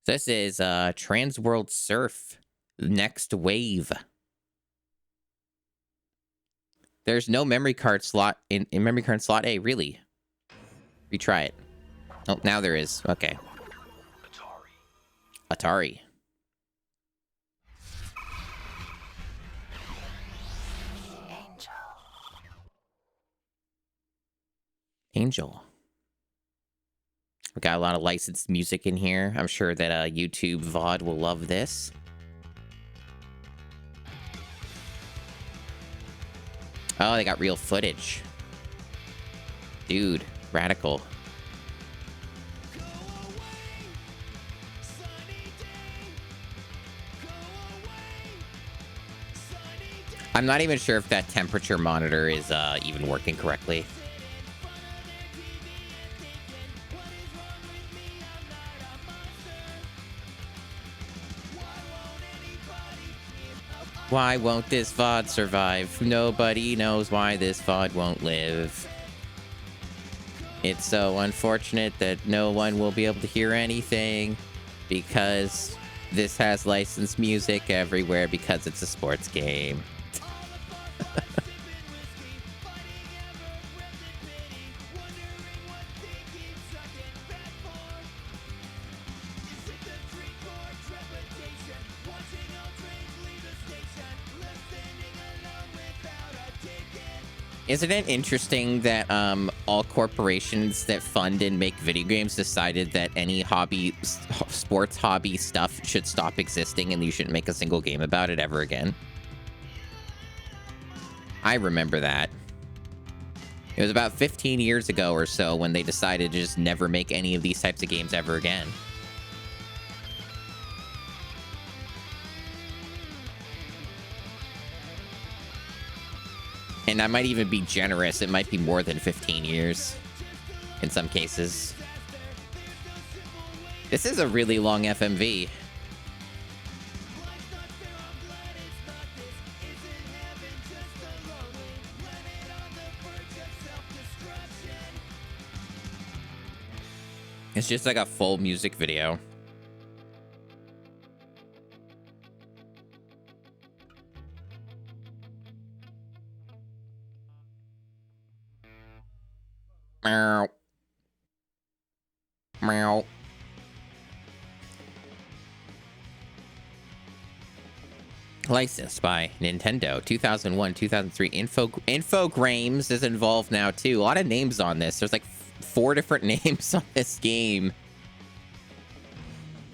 This is TransWorld Surf Next Wave. There's no memory card slot in memory card slot A, really. Retry it. Oh, now there is. Okay. Atari. Angel. We got a lot of licensed music in here. I'm sure that YouTube VOD will love this. Oh, they got real footage. Dude, radical. I'm not even sure if that temperature monitor is even working correctly. Why won't this VOD survive? Nobody knows why this VOD won't live. It's so unfortunate that no one will be able to hear anything because this has licensed music everywhere because it's a sports game. Isn't it interesting that all corporations that fund and make video games decided that any sports hobby stuff should stop existing and you shouldn't make a single game about it ever again? I remember that. It was about 15 years ago or so when they decided to just never make any of these types of games ever again. And I might even be generous. It might be more than 15 years in some cases. This is a really long FMV. It's just like a full music video. Meow. Meow. Licensed by Nintendo, 2001, 2003. Infogrames is involved now too. A lot of names on this. There's like 4 different names on this game.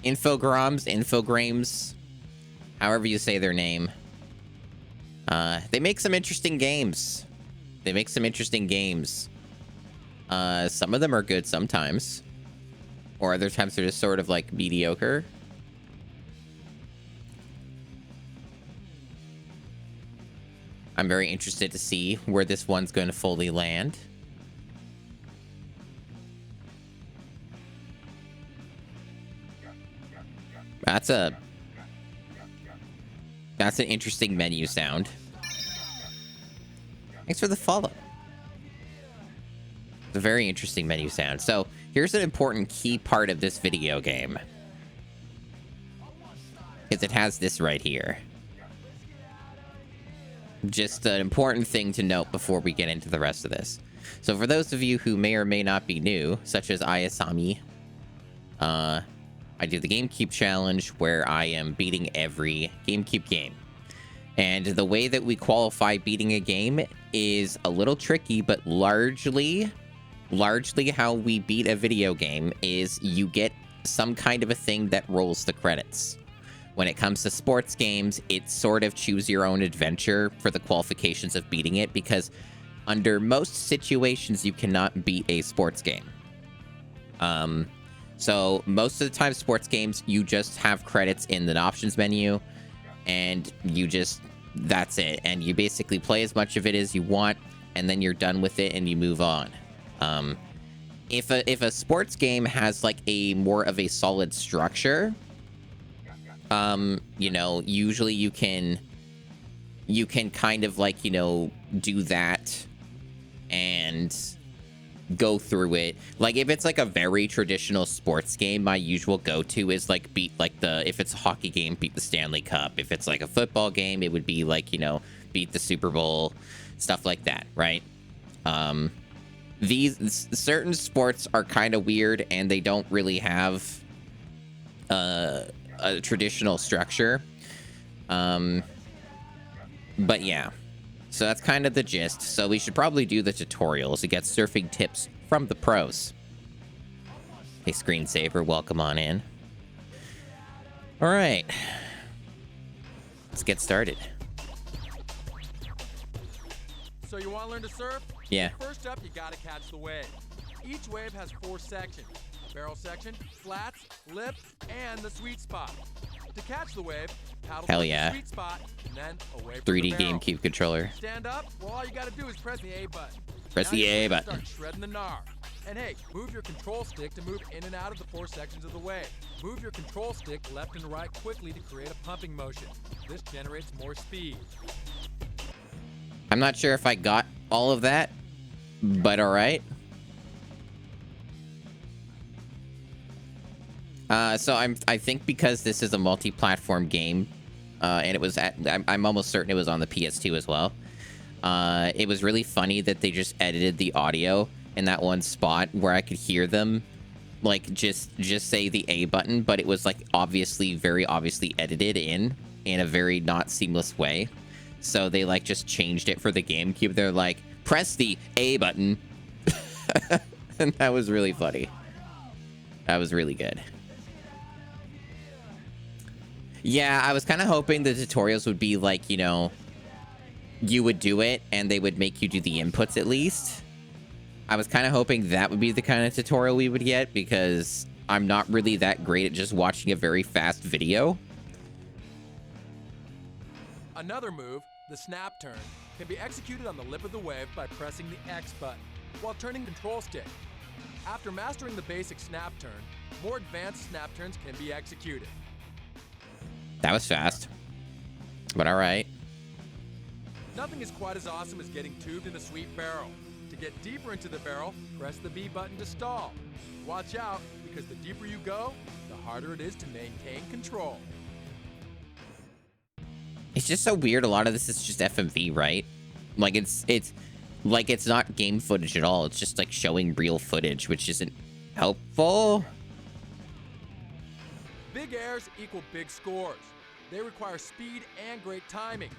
Infogrames, however you say their name. They make some interesting games. Some of them are good sometimes. Or other times they're just sort of like mediocre. I'm very interested to see where this one's going to fully land. That's an interesting menu sound. Thanks for the follow. It's a very interesting menu sound. So here's an important key part of this video game. Because it has this right here. Just an important thing to note before we get into the rest of this. So for those of you who may or may not be new, such as Ayasami, I do the GameCube challenge where I am beating every GameCube game. And the way that we qualify beating a game is a little tricky, but largely how we beat a video game is you get some kind of a thing that rolls the credits. When it comes to sports games, it's sort of choose your own adventure for the qualifications of beating it, because under most situations, you cannot beat a sports game. So most of the time, sports games, you just have credits in the options menu, and that's it. And you basically play as much of it as you want, and then you're done with it and you move on. If a sports game has like a more of a solid structure, you know, usually you can kind of like, you know, do that and go through it. Like, if it's like a very traditional sports game, my usual go-to is like beat like if it's a hockey game, beat the Stanley Cup. If it's like a football game, it would be like, you know, beat the Super Bowl, stuff like that, right? These certain sports are kind of weird, and they don't really have a traditional structure. But yeah, so that's kind of the gist. So we should probably do the tutorials to get surfing tips from the pros. Hey, screensaver, welcome on in. All right, let's get started. So you want to learn to surf? Yeah. First up, you gotta catch the wave. Each wave has 4 sections: barrel section, flats, lip, and the sweet spot. To catch the wave, paddle Hell to yeah. the sweet spot, and then away from 3D the barrel. GameCube controller. Stand up. Well, all you gotta do is press the A button. Press Now the you're A gonna button. Start shredding the gnar. And hey, move your control stick to move in and out of the 4 sections of the wave. Move your control stick left and right quickly to create a pumping motion. This generates more speed. I'm not sure if I got all of that, but all right. So I think because this is a multi-platform game, and it was I'm almost certain it was on the PS2 as well. It was really funny that they just edited the audio in that one spot where I could hear them, like just say the A button, but it was like very obviously edited in a very not seamless way. So they like just changed it for the GameCube. They're like, press the A button. And that was really funny. That was really good. Yeah, I was kind of hoping the tutorials would be like, you know, you would do it and they would make you do the inputs at least. I was kind of hoping that would be the kind of tutorial we would get, because I'm not really that great at just watching a very fast video. Another move, the snap turn, can be executed on the lip of the wave by pressing the X button while turning control stick. After mastering the basic snap turn, more advanced snap turns can be executed. That was fast, but all right. Nothing is quite as awesome as getting tubed in a sweet barrel. To get deeper into the barrel, press the B button to stall. Watch out, because the deeper you go, the harder it is to maintain control. It's just so weird. A lot of this is just FMV, right? Like it's like it's not game footage at all. It's just like showing real footage, which isn't helpful. Big airs equal big scores. They require speed and great timing.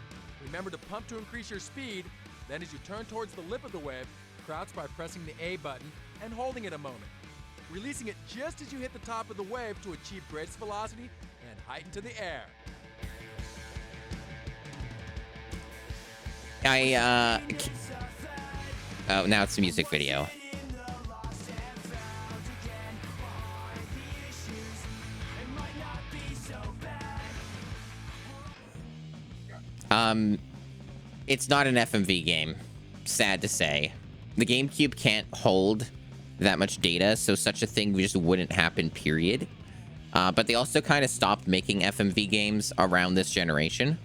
Remember to pump to increase your speed, then as you turn towards the lip of the wave, crouch by pressing the A button and holding it a moment. Releasing it just as you hit the top of the wave to achieve greatest velocity and height into the air. Oh, now it's a music video. It's not an FMV game, sad to say. The GameCube can't hold that much data, so such a thing just wouldn't happen, period. But they also kind of stopped making FMV games around this generation.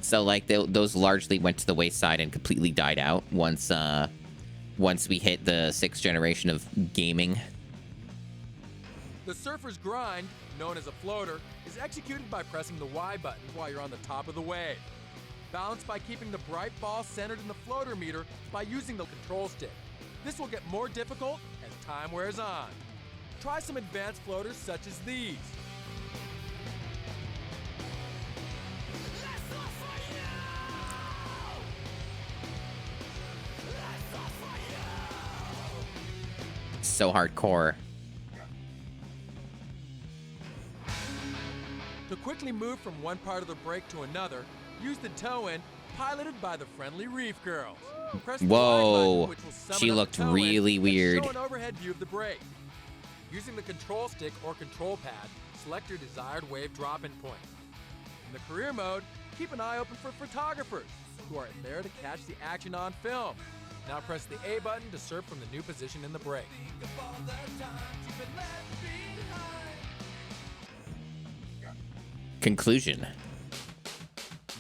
So, like, those largely went to the wayside and completely died out once we hit the 6th generation of gaming. The surfer's grind, known as a floater, is executed by pressing the Y button while you're on the top of the wave. Balance by keeping the bright ball centered in the floater meter by using the control stick. This will get more difficult as time wears on. Try some advanced floaters such as these. So hardcore. To quickly move from one part of the break to another, use the toe-in, piloted by the friendly Reef Girls. Press the Y Whoa, button, which will summon she up the looked toe-in really and weird. show an overhead view of the break. Using the control stick or control pad, select your desired wave drop-in point. In the career mode, keep an eye open for photographers who are there to catch the action on film. Now press the A button to surf from the new position in the break. Conclusion.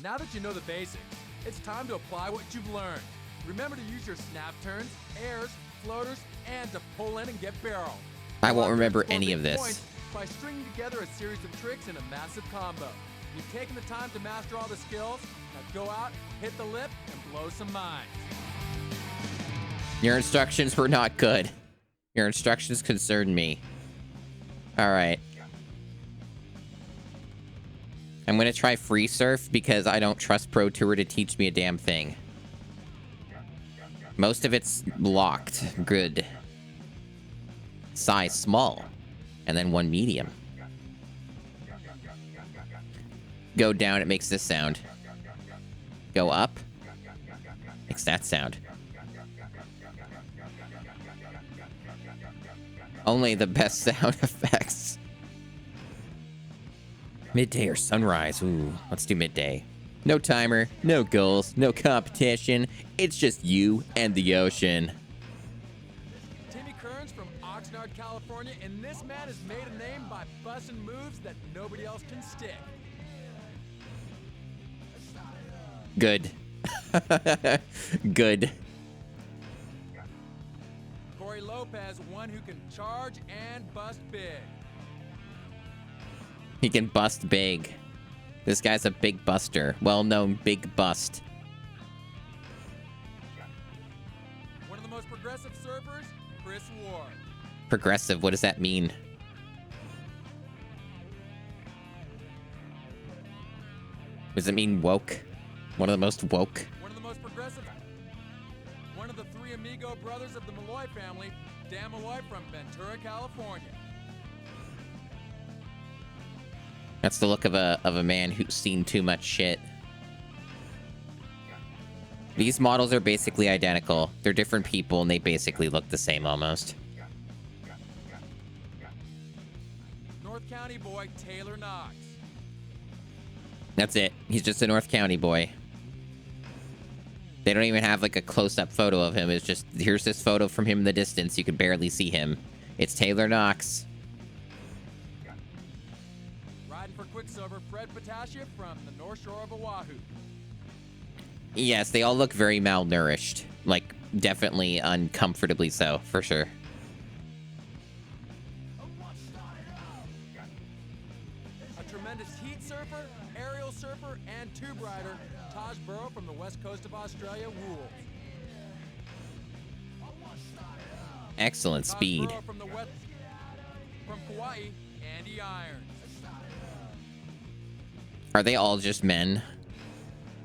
Now that you know the basics, it's time to apply what you've learned. Remember to use your snap turns, airs, floaters and to pull in and get barreled. I won't Go remember after any of score big this. points by stringing together a series of tricks in a massive combo. You've taken the time to master all the skills. Now go out, hit the lip, and blow some minds. Your instructions were not good. Your instructions concerned me. All right. I'm going to try free surf because I don't trust Pro Tour to teach me a damn thing. Most of it's locked. Good. Size small. And then one medium. Go down, it makes this sound. Go up. Makes that sound. Only the best sound effects. Midday or sunrise? Ooh, let's do midday. No timer, no goals, no competition. It's just you and the ocean. Timmy Kearns from Oxnard, California, and this man has made a name by busting moves that nobody else can stick. Good. Good. Corey Lopez, one who can charge and bust big. He can bust big. This guy's a big buster. Well-known big bust. One of the most progressive surfers, Chris Ward. Progressive, what does that mean? Does it mean woke? One of the most woke? One of the most progressive. One of the three amigo brothers of the Malloy family, Dan Malloy from Ventura, California. That's the look of a man who's seen too much shit. These models are basically identical. They're different people and they basically look the same almost. North County boy, Taylor Knox. That's it. He's just a North County boy. They don't even have like a close-up photo of him. It's just, here's this photo from him in the distance. You can barely see him. It's Taylor Knox. Riding for Quicksilver, Fred Potassia from the North Shore of Oahu. Yes, they all look very malnourished. Like, definitely uncomfortably so, for sure. A tremendous heat surfer, aerial surfer, and tube rider, Taj Burrow from the west coast of Australia rules. Excellent Taj speed. Burrow from Kauai, Andy Irons. Are they all just men?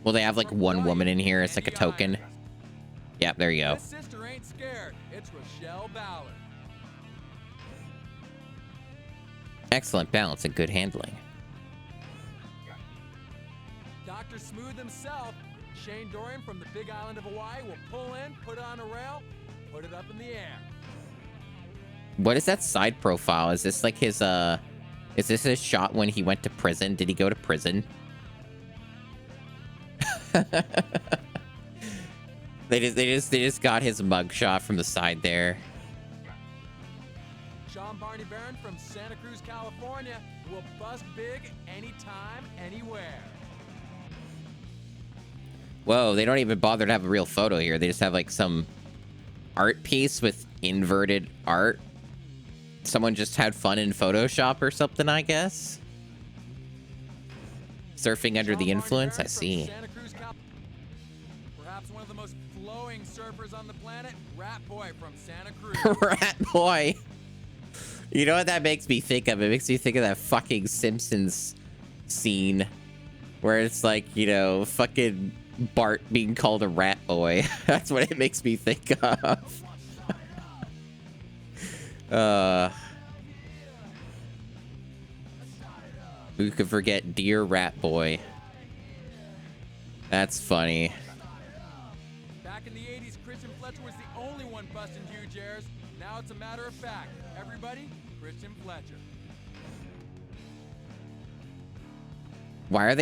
Will they have like one woman in here as like a token? Yep, there you go. His sister ain't scared. It's Rochelle Ballard. Excellent balance and good handling. Dr. Smooth himself, Shane Dorian from the Big Island of Hawaii, will pull in, put it on a rail, put it up in the air. What is that side profile? Is this like his is this his shot when he went to prison? Did he go to prison? They just got his mugshot from the side there. Sean Barney Barron from Santa Cruz, California, will bust big anytime, anywhere. Whoa, they don't even bother to have a real photo here. They just have like some art piece with inverted art. Someone just had fun in Photoshop or something, I guess. Surfing under the influence, I see. Perhaps one of the most flowing surfers on the planet, Rat Boy from Santa Cruz. Rat Boy. You know what that makes me think of? It makes me think of that fucking Simpsons scene where it's like, you know, fucking Bart being called a rat boy. That's what it makes me think of. Who could forget Dear Rat Boy? That's funny. Back in the 80s, Christian Fletcher was the only one busting huge airs. Now it's a matter of fact. Everybody, Christian Fletcher. Why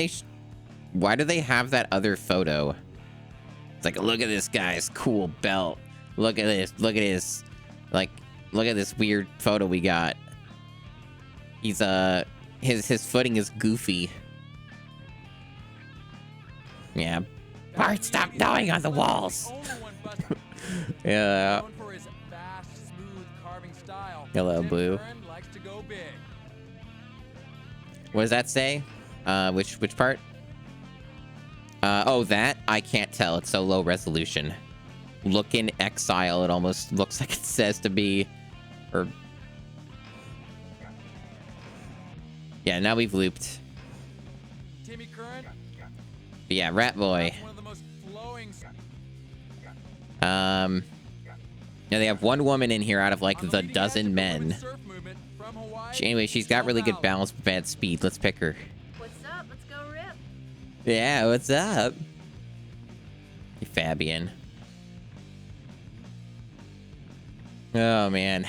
do they have that other photo? It's like, look at this guy's cool belt. Look at this. Look at his, like, look at this weird photo we got. He's, his footing is goofy. Yeah. Bart, stop gnawing on the walls. Yeah. Known for his style. Hello, Tim Blue. Curran likes to go big. What does that say? Which part? Oh, that? I can't tell. It's so low resolution. Look in exile. It almost looks like it says to be... Or... Yeah, now we've looped. Timmy Curran. But yeah, Rat Boy. One of the most flowing. Yeah, they have one woman in here out of, like, the dozen men. Anyway, she's got really good balance but bad speed. Let's pick her. What's up? Let's go rip. Yeah, what's up? Hey, Fabian. Oh, man.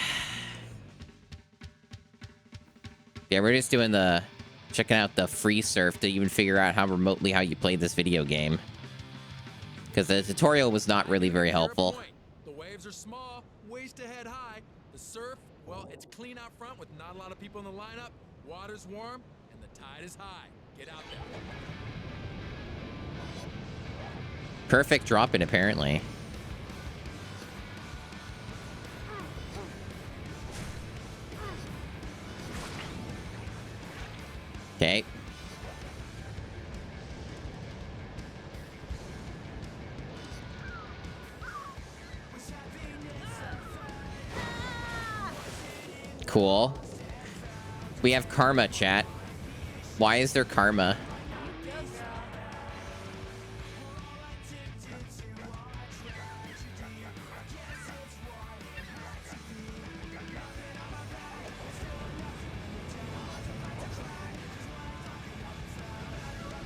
Yeah, we're just doing the... Checking out the free surf to even figure out how you play this video game. Because the tutorial was not really very helpful. The waves are small, waist to head high. The surf, well, it's clean out front with not a lot of people in the lineup. Water's warm, and the tide is high. Get out there. Perfect drop-in, apparently. Okay. Cool. We have karma, chat. Why is there karma?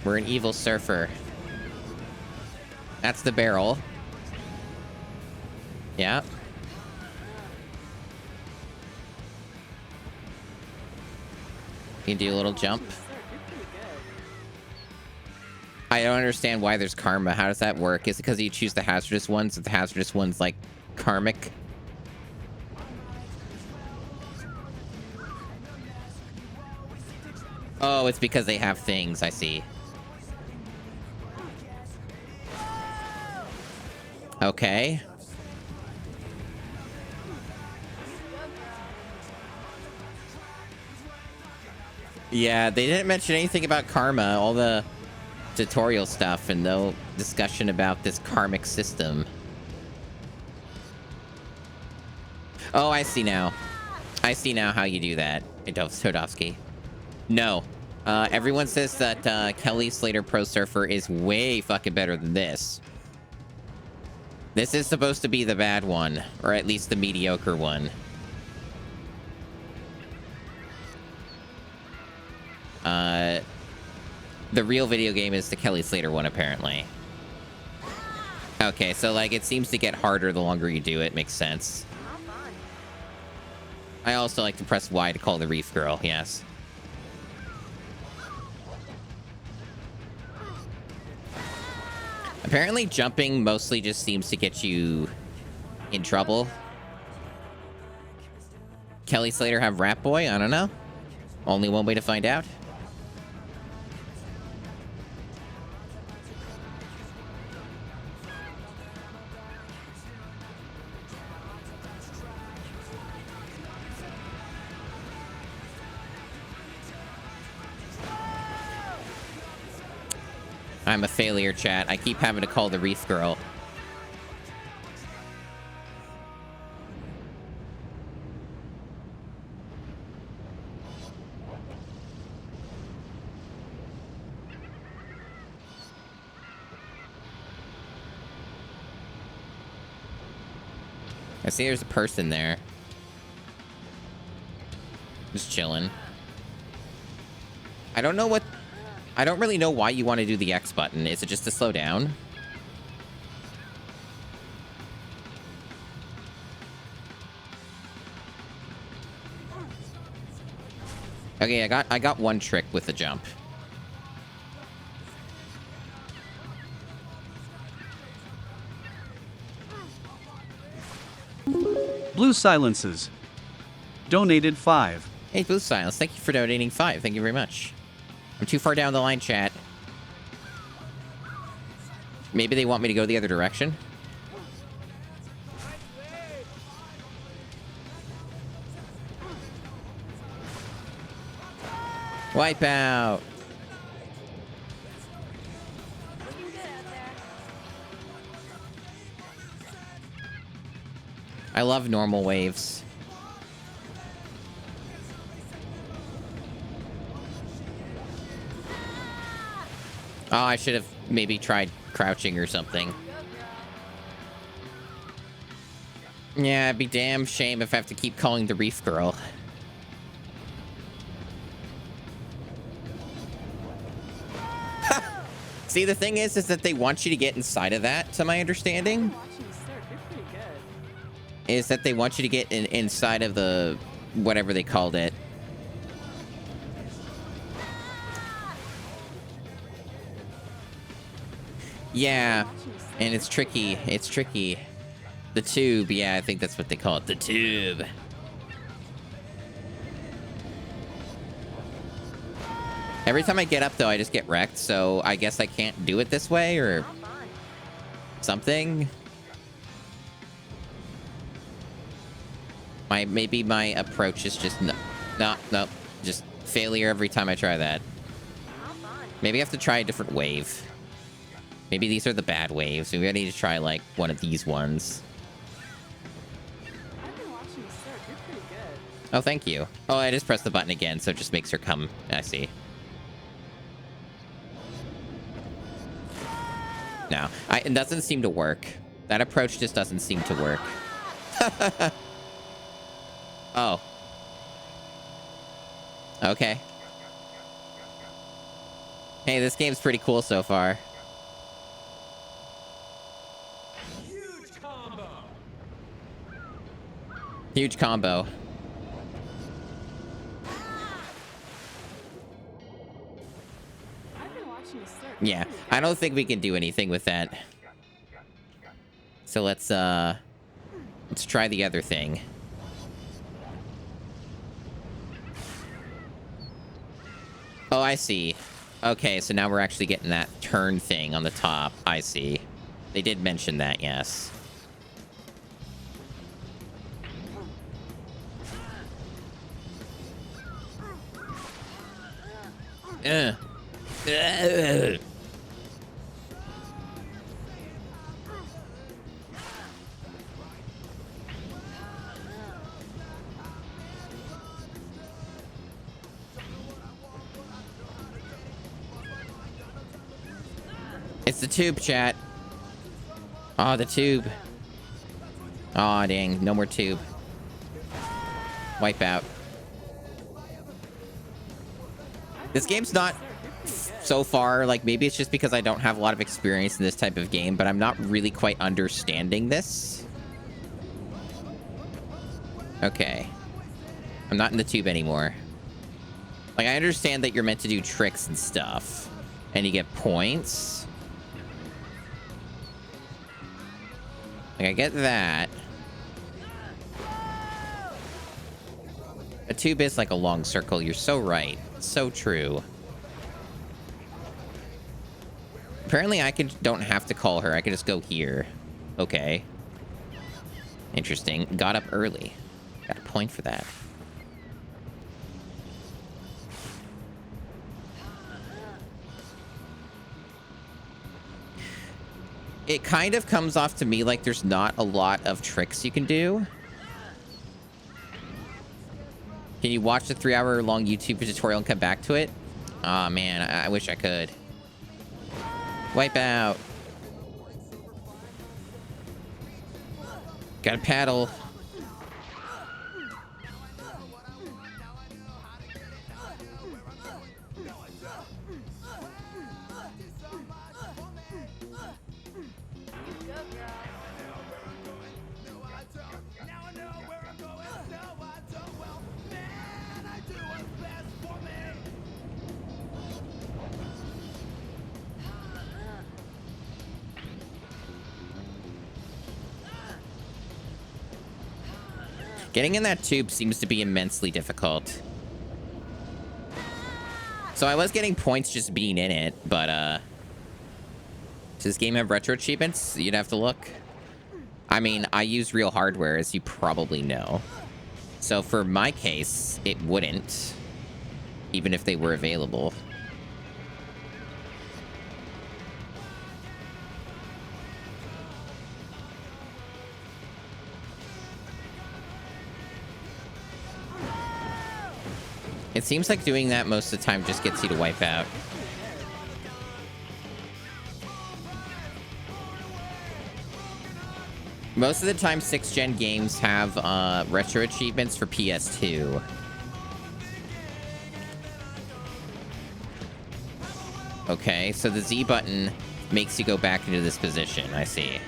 We're an evil surfer. That's the barrel. Yeah. You can do a little jump. I don't understand why there's karma. How does that work? Is it because you choose the hazardous ones? If the hazardous one's like karmic? Oh, it's because they have things. I see. Okay. Yeah, they didn't mention anything about karma. All the tutorial stuff and no discussion about this karmic system. Oh, I see now. I see now how you do that, Todovsky. No. Everyone says that Kelly Slater Pro Surfer is way fucking better than this. This is supposed to be the bad one, or at least the mediocre one. The real video game is the Kelly Slater one, apparently. Okay, so, like, it seems to get harder the longer you do it. Makes sense. I also like to press Y to call the Reef Girl, yes. Apparently, jumping mostly just seems to get you in trouble. Kelly Slater have Rat Boy? I don't know. Only one way to find out. I'm a failure, chat. I keep having to call the Reef Girl. I see there's a person there. Just chilling. I don't really know why you want to do the X button. Is it just to slow down? Okay, I got one trick with the jump. Blue Silences donated 5. Hey, Blue Silence, thank you for donating 5. Thank you very much. I'm too far down the line, chat. Maybe they want me to go the other direction? Wipe out. I love normal waves. Oh, I should have maybe tried crouching or something. Yeah, it'd be damn shame if I have to keep calling the Reef Girl. See, the thing is that they want you to get inside of that, to my understanding. Is that they want you to get inside of the... whatever they called it. Yeah, and it's tricky. It's tricky. The tube, yeah, I think that's what they call it. The tube. Every time I get up, though, I just get wrecked, so I guess I can't do it this way, or something. Maybe my approach is just no, just failure every time I try that. Maybe I have to try a different wave. Maybe these are the bad waves. Maybe I need to try, like, one of these ones. I've been watching you surf. You're pretty good. Oh, thank you. Oh, I just pressed the button again, so it just makes her come. I see. No, it doesn't seem to work. That approach just doesn't seem to work. Oh. Okay. Hey, this game's pretty cool so far. Huge combo. Huge combo. I've been watching you surf. Yeah, I don't think we can do anything with that. So let's try the other thing. Oh, I see. Okay, so now we're actually getting that turn thing on the top. I see. They did mention that, yes. Ugh. Ugh. It's the tube, chat. Oh, the tube. Oh, dang. No more tube. Wipe out. This game's not so far, like, maybe it's just because I don't have a lot of experience in this type of game, but I'm not really quite understanding this. Okay. I'm not in the tube anymore. Like, I understand that you're meant to do tricks and stuff, and you get points. Like, I get that. A tube is like a long circle. You're so right. So true. Apparently, don't have to call her. I can just go here. Okay. Interesting. Got up early. Got a point for that. It kind of comes off to me like there's not a lot of tricks you can do. Can you watch the 3-hour-long YouTube tutorial and come back to it? Aw, man, I wish I could. Wipe out. Gotta paddle. Getting in that tube seems to be immensely difficult. So I was getting points just being in it, but, does this game have retro achievements? You'd have to look. I mean, I use real hardware, as you probably know. So for my case, it wouldn't. even if they were available. It seems like doing that most of the time just gets you to wipe out. Most of the time, 6th gen games have retro achievements for PS2. Okay, so the Z button makes you go back into this position, I see.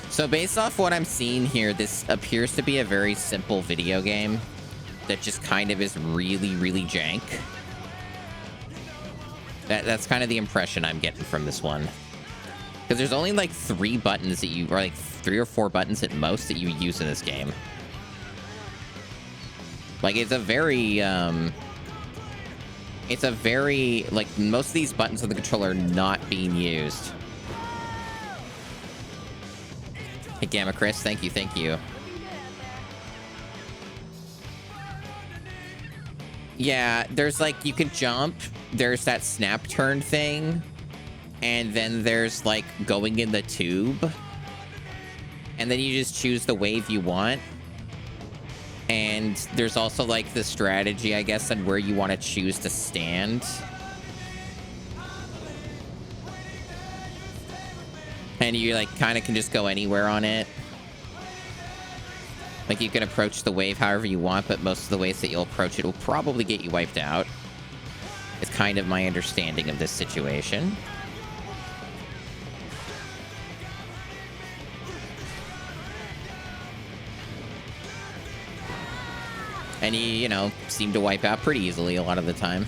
So based off what I'm seeing here, this appears to be a very simple video game that just kind of is really, really jank. That's kind of the impression I'm getting from this one. Because there's only like 3 buttons that you, or like 3 or 4 buttons at most that you use in this game. Like, it's a very, like, most of these buttons on the controller are not being used. Hey, Gamma Chris, thank you, thank you. Yeah, there's like, you can jump, there's that snap turn thing, and then there's like going in the tube, and then you just choose the wave you want. And there's also like the strategy, I guess, on where you want to choose to stand. And you like kind of can just go anywhere on it. Like you can approach the wave however you want, but most of the ways that you'll approach it will probably get you wiped out. It's kind of my understanding of this situation. And you know, seem to wipe out pretty easily a lot of the time.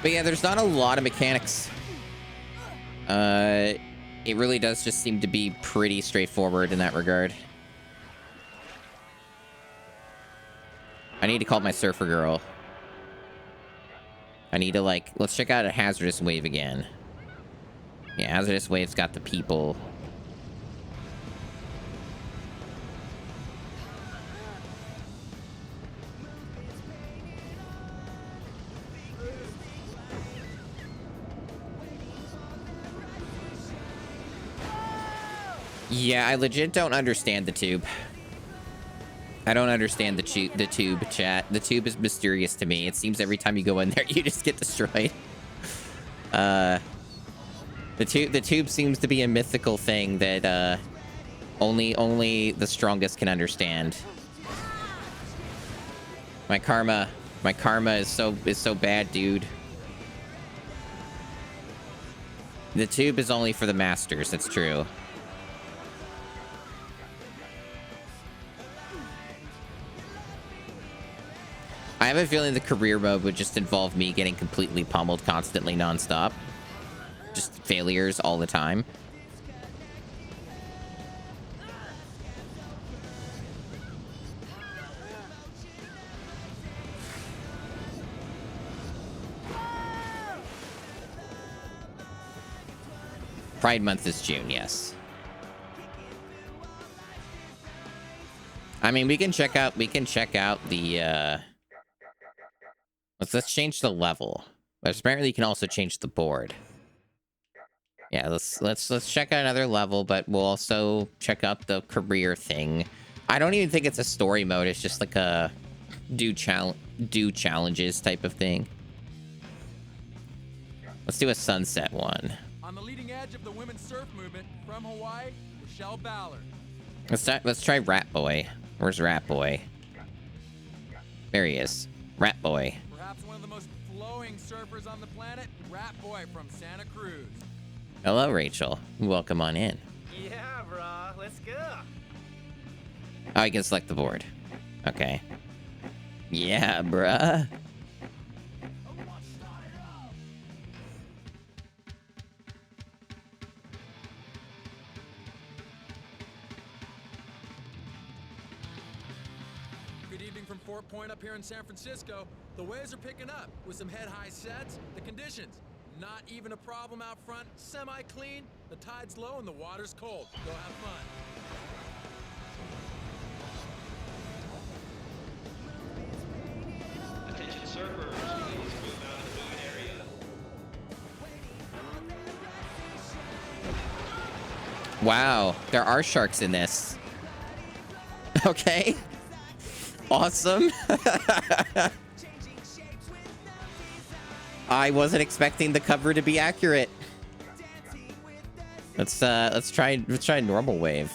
But yeah, there's not a lot of mechanics. It really does just seem to be pretty straightforward in that regard. I need to call my surfer girl. I need to, like, let's check out a hazardous wave again. Yeah, hazardous wave's got the people. Yeah, I legit don't understand the tube. I don't understand the tube, chat. The tube is mysterious to me. It seems every time you go in there, you just get destroyed. The tube seems to be a mythical thing that only the strongest can understand. My karma is so bad, dude. The tube is only for the masters. That's true. I have a feeling the career mode would just involve me getting completely pummeled constantly nonstop. Just failures all the time. Pride Month is June, yes. I mean, we can check out the Let's change the level. But apparently you can also change the board. Yeah, let's check out another level, but we'll also check out the career thing. I don't even think it's a story mode, it's just like a do challenges type of thing. Let's do a sunset one. On the leading edge of the women's surf movement from Hawaii, Michelle Ballard. Let's try Rat Boy. Where's Rat Boy? There he is. Rat Boy. Perhaps one of the most flowing surfers on the planet, Rat Boy from Santa Cruz. Hello, Rachel. Welcome on in. Yeah, brah. Let's go. Oh, you can select the board. Okay. Yeah, bruh. Good evening from Fort Point up here in San Francisco. The waves are picking up with some head-high sets. The conditions, Not even a problem out front, semi-clean, the tide's low and the water's cold. Go have fun. Attention surfers, please move out of the boot area. Wow, there are sharks in this. Okay. Awesome. I wasn't expecting the cover to be accurate. Let's try normal wave.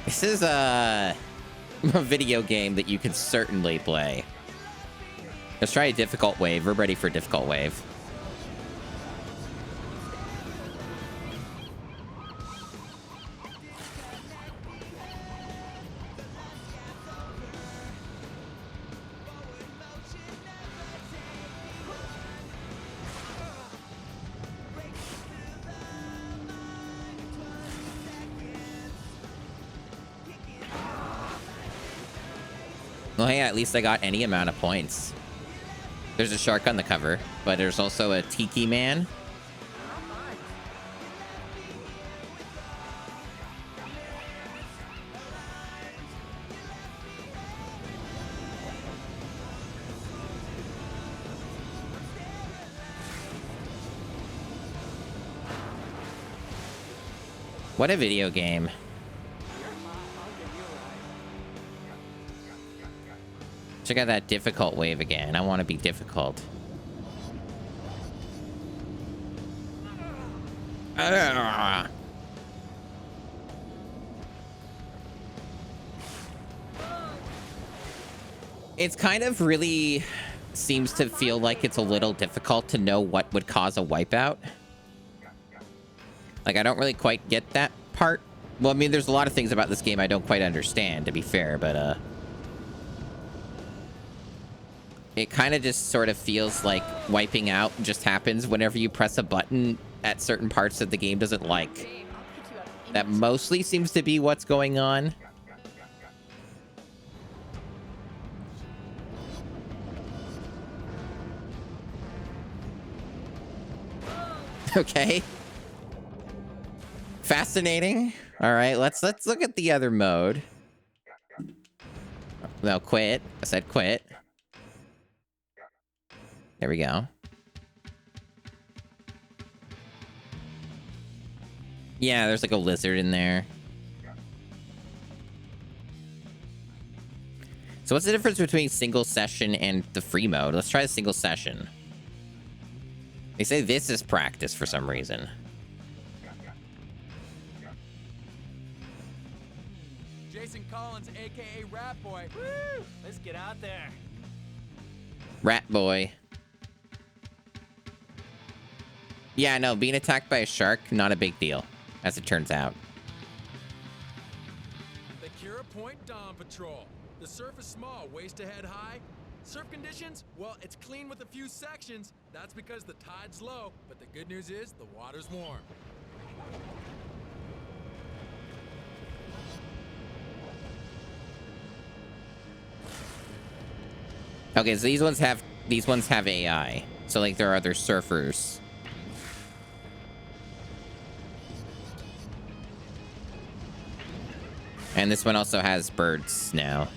This is a video game that you can certainly play. Let's try a difficult wave. We're ready for difficult wave. Well, yeah, at least I got any amount of points. There's a shark on the cover, but there's also a tiki man. What a video game. Check out that difficult wave again. I want to be difficult. It's kind of really seems to feel like it's a little difficult to know what would cause a wipeout. Like, I don't really quite get that part. Well, I mean, there's a lot of things about this game I don't quite understand, to be fair, but, it kind of just sort of feels like wiping out just happens whenever you press a button at certain parts that the game doesn't like. That mostly seems to be what's going on. Okay. Fascinating. All right, let's look at the other mode. No, quit. I said quit. There we go. Yeah, there's like a lizard in there. So what's the difference between single session and the free mode? Let's try the single session. They say this is practice for some reason. Jason Collins, aka Rat Boy. Woo! Let's get out there. Rat boy. Yeah, no, being attacked by a shark, not a big deal, as it turns out. The Kira Point Dawn Patrol. The surf is small, waist to head high. Surf conditions? Well, it's clean with a few sections. That's because the tide's low, but the good news is the water's warm. Okay, so these ones have AI. So like there are other surfers. And this one also has birds now.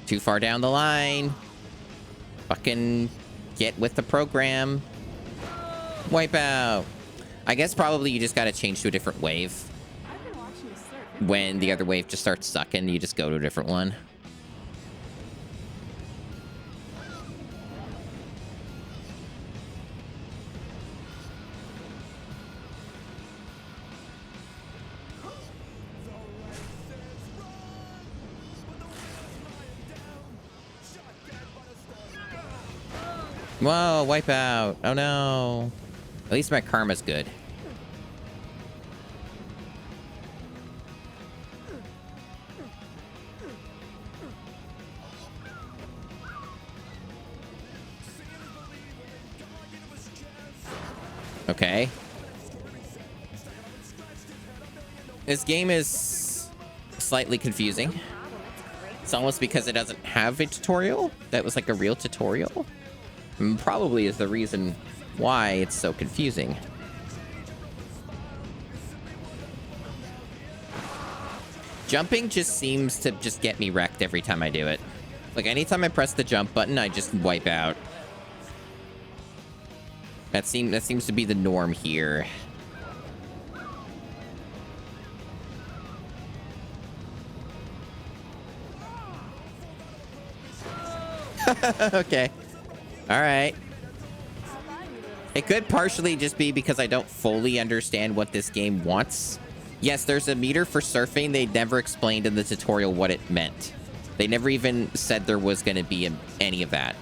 Too far down the line. Fucking get with the program. Wipeout. I guess probably you just gotta change to a different wave. I've been watching you surf. When the other wave just starts sucking, you just go to a different one. Whoa, wipeout. Oh no. At least my karma's good. Okay. This game is slightly confusing. It's almost because it doesn't have a tutorial. That was like a real tutorial. And probably is the reason why it's so confusing. Jumping just seems to just get me wrecked every time I do it. Like, anytime I press the jump button, I just wipe out. That seems to be the norm here. Okay. All right. It could partially just be because I don't fully understand what this game wants. Yes, there's a meter for surfing. They never explained in the tutorial what it meant. They never even said there was going to be any of that.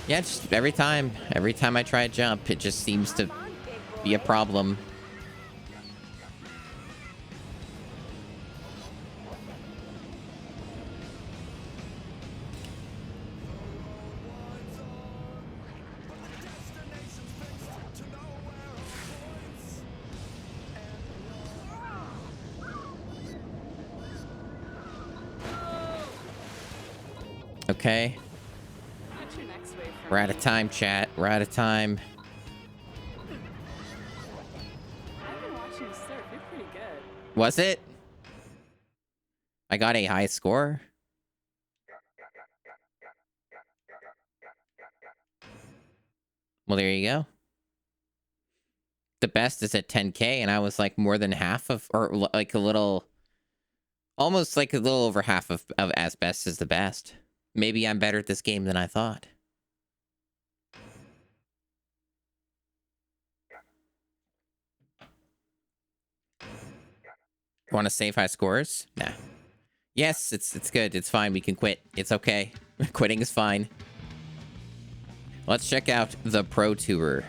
Yeah, just every time I try to jump, it just seems to be a problem. Okay. What's your next wave from We're out of time, chat. We're out of time. I've been watching you surf. You're pretty good. Was it? I got a high score. Well, there you go. The best is at 10K, and I was like more than half of, or like a little, almost like a little over half of as best as the best. Maybe I'm better at this game than I thought. Want to save high scores? Nah. Yes, it's good. It's fine. We can quit. It's okay. Quitting is fine. Let's check out the Pro Tour.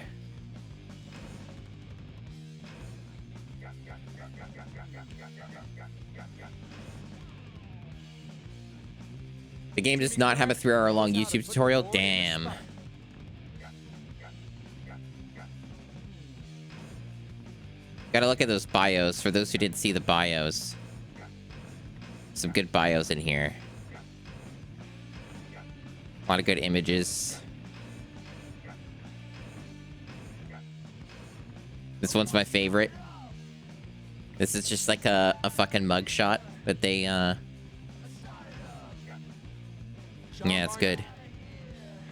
The game does not have a 3-hour-long YouTube tutorial. Damn. Gotta look at those bios. For those who didn't see the bios. Some good bios in here. A lot of good images. This one's my favorite. This is just like a fucking mugshot that they, Yeah, it's good.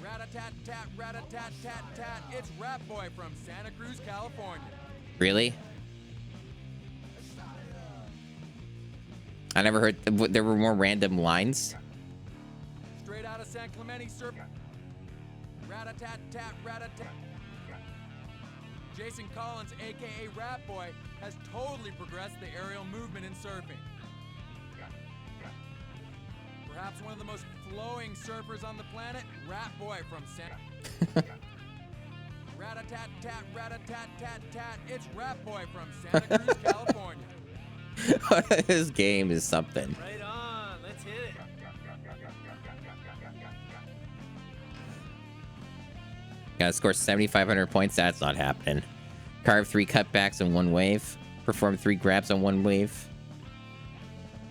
Rat-a-tat-tat, rat-a-tat-tat-tat. It's Rat Boy from Santa Cruz, California. Really? I never heard... There were more random lines. Straight out of San Clemente, surf. Rat-a-tat-tat, rat-a-tat. Jason Collins, aka Rat Boy, has totally progressed the aerial movement in surfing. Perhaps one of the most flowing surfers on the planet, Rat Boy from Santa. Rat-a-tat-tat, rat-a-tat-tat-tat. It's Rat Boy from Santa Cruz, California. This game is something. Right on, let's hit it. Gotta score 7,500 points. That's not happening. Carve 3 cutbacks in 1 wave. Perform 3 grabs on 1 wave.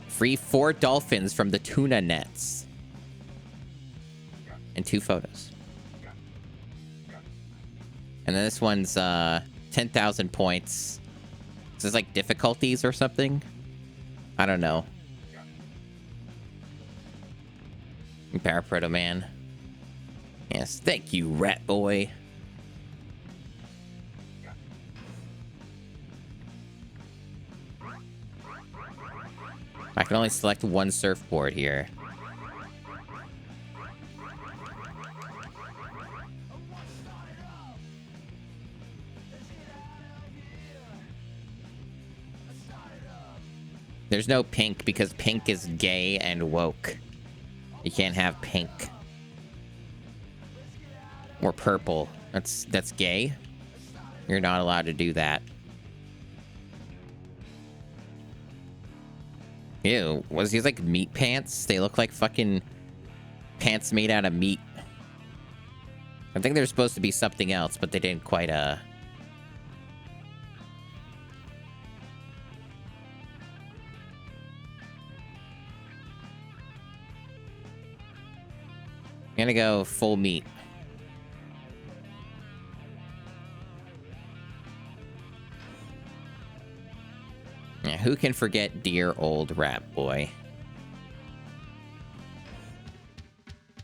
Free 4 dolphins from the tuna nets. And 2 photos. And then this one's 10,000 points. This is like difficulties or something. I don't know. Paraproto Man. Yes, thank you, Rat Boy. I can only select 1 surfboard here. There's no pink because pink is gay and woke. You can't have pink. Or purple. That's gay. You're not allowed to do that. Ew, was these like meat pants? They look like fucking pants made out of meat. I think they're supposed to be something else, but they didn't quite, I'm gonna go full meat. Yeah, who can forget dear old Rat Boy?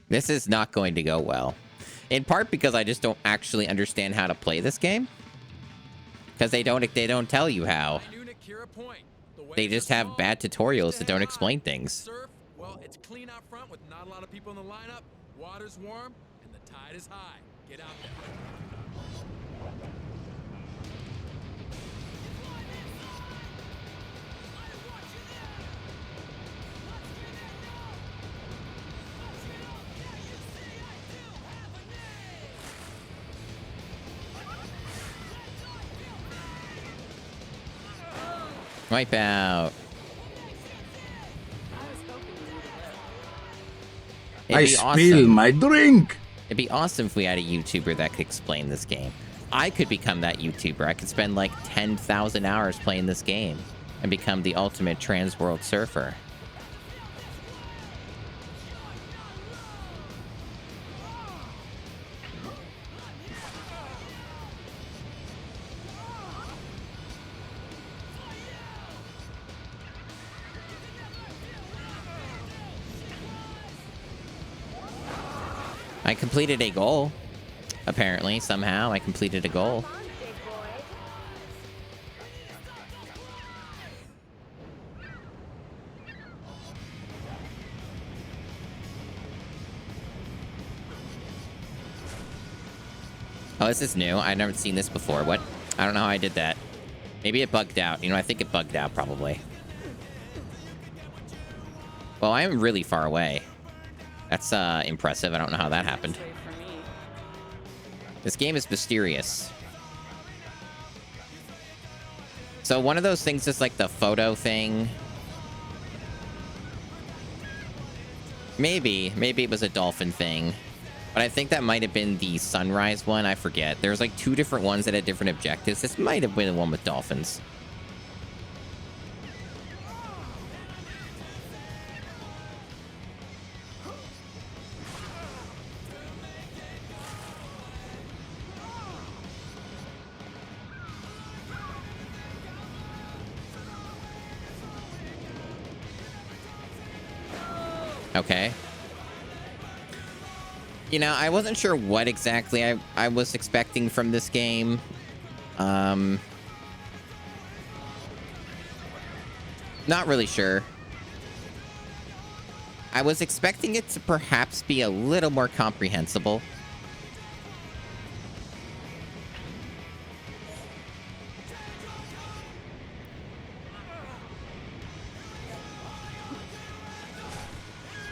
This is not going to go well. In part because I just don't actually understand how to play this game. Because they don't tell you how. They just have bad tutorials that don't explain things. Surf, well, it's clean out front with not a lot of people in the lineup. Water's warm and the tide is high. Get out there. Wipe out. I spill my drink. It'd be awesome if we had a YouTuber that could explain this game. I could become that YouTuber. I could spend like 10,000 hours playing this game and become the ultimate TransWorld surfer. I completed a goal. Apparently, somehow, I completed a goal. Oh, this is new. I've never seen this before. What? I don't know how I did that. Maybe it bugged out. You know, I think it bugged out, probably. Well, I am really far away. That's impressive. I don't know how that happened. This game is mysterious. So one of those things is like the photo thing. Maybe it was a dolphin thing. But I think that might have been the sunrise one. I forget. There's like two different ones that had different objectives. This might have been the one with dolphins. Okay. You know, I wasn't sure what exactly I was expecting from this game. Not really sure. I was expecting it to perhaps be a little more comprehensible.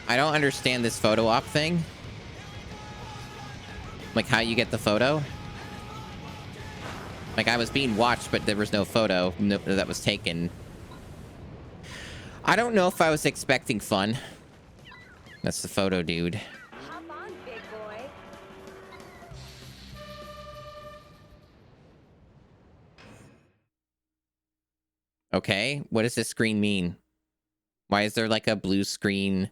I don't understand this photo op thing. Like how you get the photo. Like I was being watched, but there was no photo that was taken. I don't know if I was expecting fun. That's the photo dude. Hop on, big boy. Okay, what does this screen mean? Why is there like a blue screen?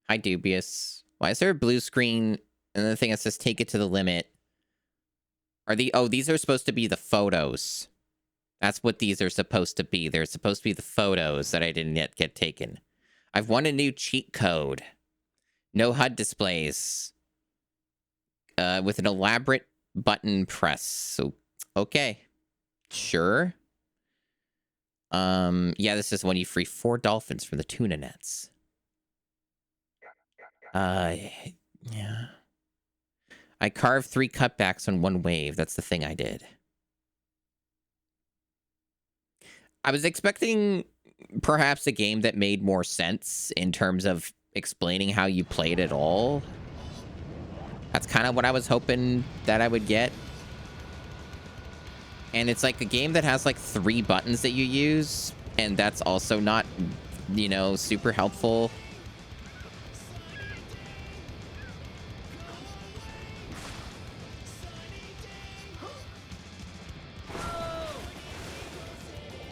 Hi, Dubious. Why is there a blue screen and the thing that says take it to the limit? Oh, these are supposed to be the photos. That's what these are supposed to be. They're supposed to be the photos that I didn't yet get taken. I've won a new cheat code. No HUD displays. With an elaborate button press. So, okay. Sure. Yeah, this is when you free 4 dolphins from the tuna nets. Yeah. I carved 3 cutbacks on 1 wave. That's the thing I did. I was expecting perhaps a game that made more sense in terms of explaining how you played at all. That's kind of what I was hoping that I would get. And it's like a game that has like 3 buttons that you use, and that's also not you know, super helpful.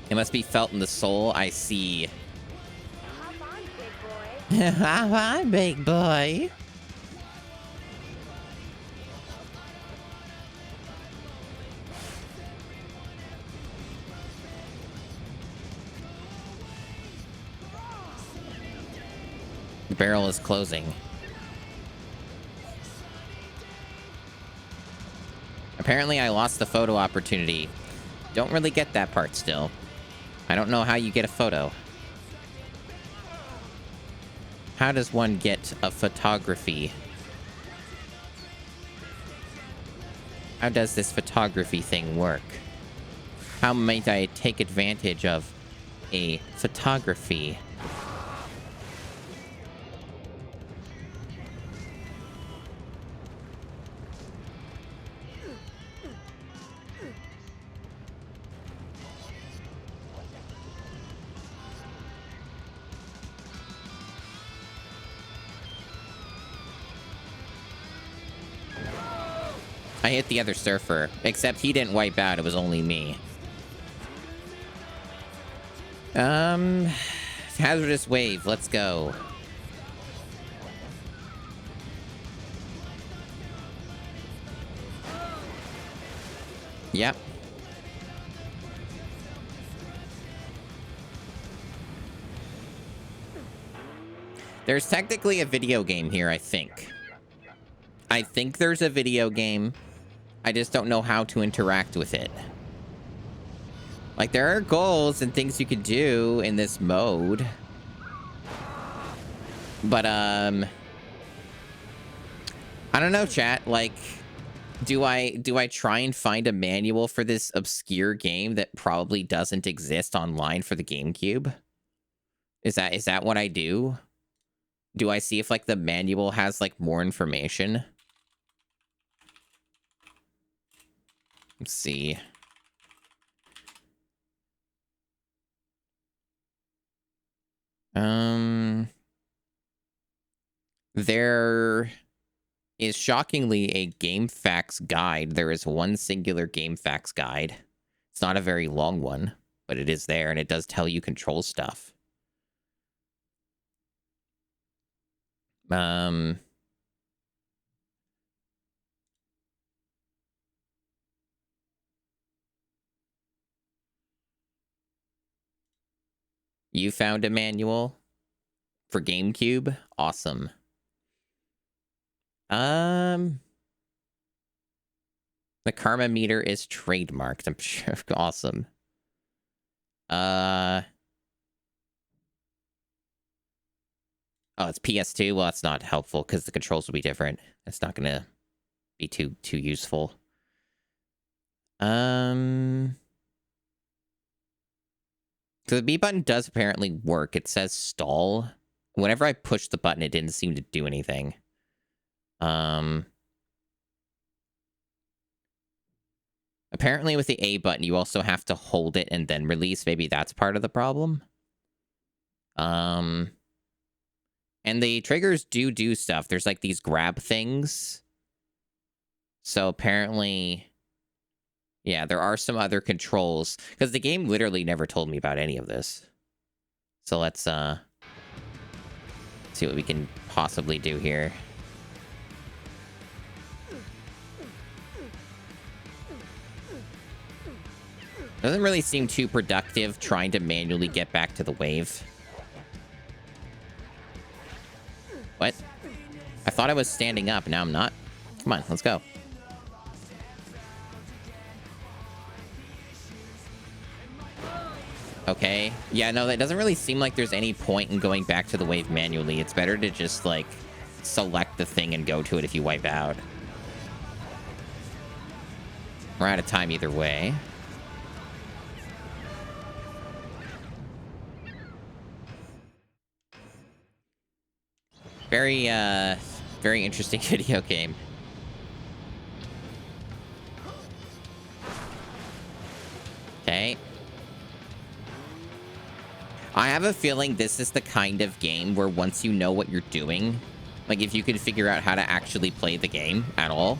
It must be felt in the soul. I see. Hop on, big boy. Hop on, big boy. The barrel is closing. Apparently, I lost the photo opportunity. Don't really get that part still. I don't know how you get a photo. How does one get a photography? How does this photography thing work? How might I take advantage of a photography? I hit the other surfer, except he didn't wipe out, it was only me. Hazardous wave, let's go. Yep. There's technically a video game here, I think. I think there's a video game. I just don't know how to interact with it. Like, there are goals and things you could do in this mode. But, I don't know, chat. Like, do I try and find a manual for this obscure game that probably doesn't exist online for the GameCube? Is that what I do? Do I see if, like, the manual has, like, more information? Let's see. There is shockingly a game facts guide. There is one singular game facts guide. It's not a very long one, but it is there, and it does tell you control stuff. You found a manual for GameCube? Awesome. The karma meter is trademarked, I'm sure. Awesome. Oh, it's PS2? Well, that's not helpful because the controls will be different. That's not gonna be too useful. So the B button does apparently work. It says stall. Whenever I pushed the button, it didn't seem to do anything. Apparently with the A button, you also have to hold it and then release. Maybe that's part of the problem. And the triggers do stuff. There's like these grab things. So apparently, yeah, there are some other controls. Because the game literally never told me about any of this. So let's see what we can possibly do here. Doesn't really seem too productive trying to manually get back to the wave. What? I thought I was standing up. Now I'm not. Come on, let's go. Okay. Yeah, no, that doesn't really seem like there's any point in going back to the wave manually. It's better to just, like, select the thing and go to it if you wipe out. We're out of time either way. Very, very interesting video game. Okay. I have a feeling this is the kind of game where once you know what you're doing, like if you can figure out how to actually play the game at all,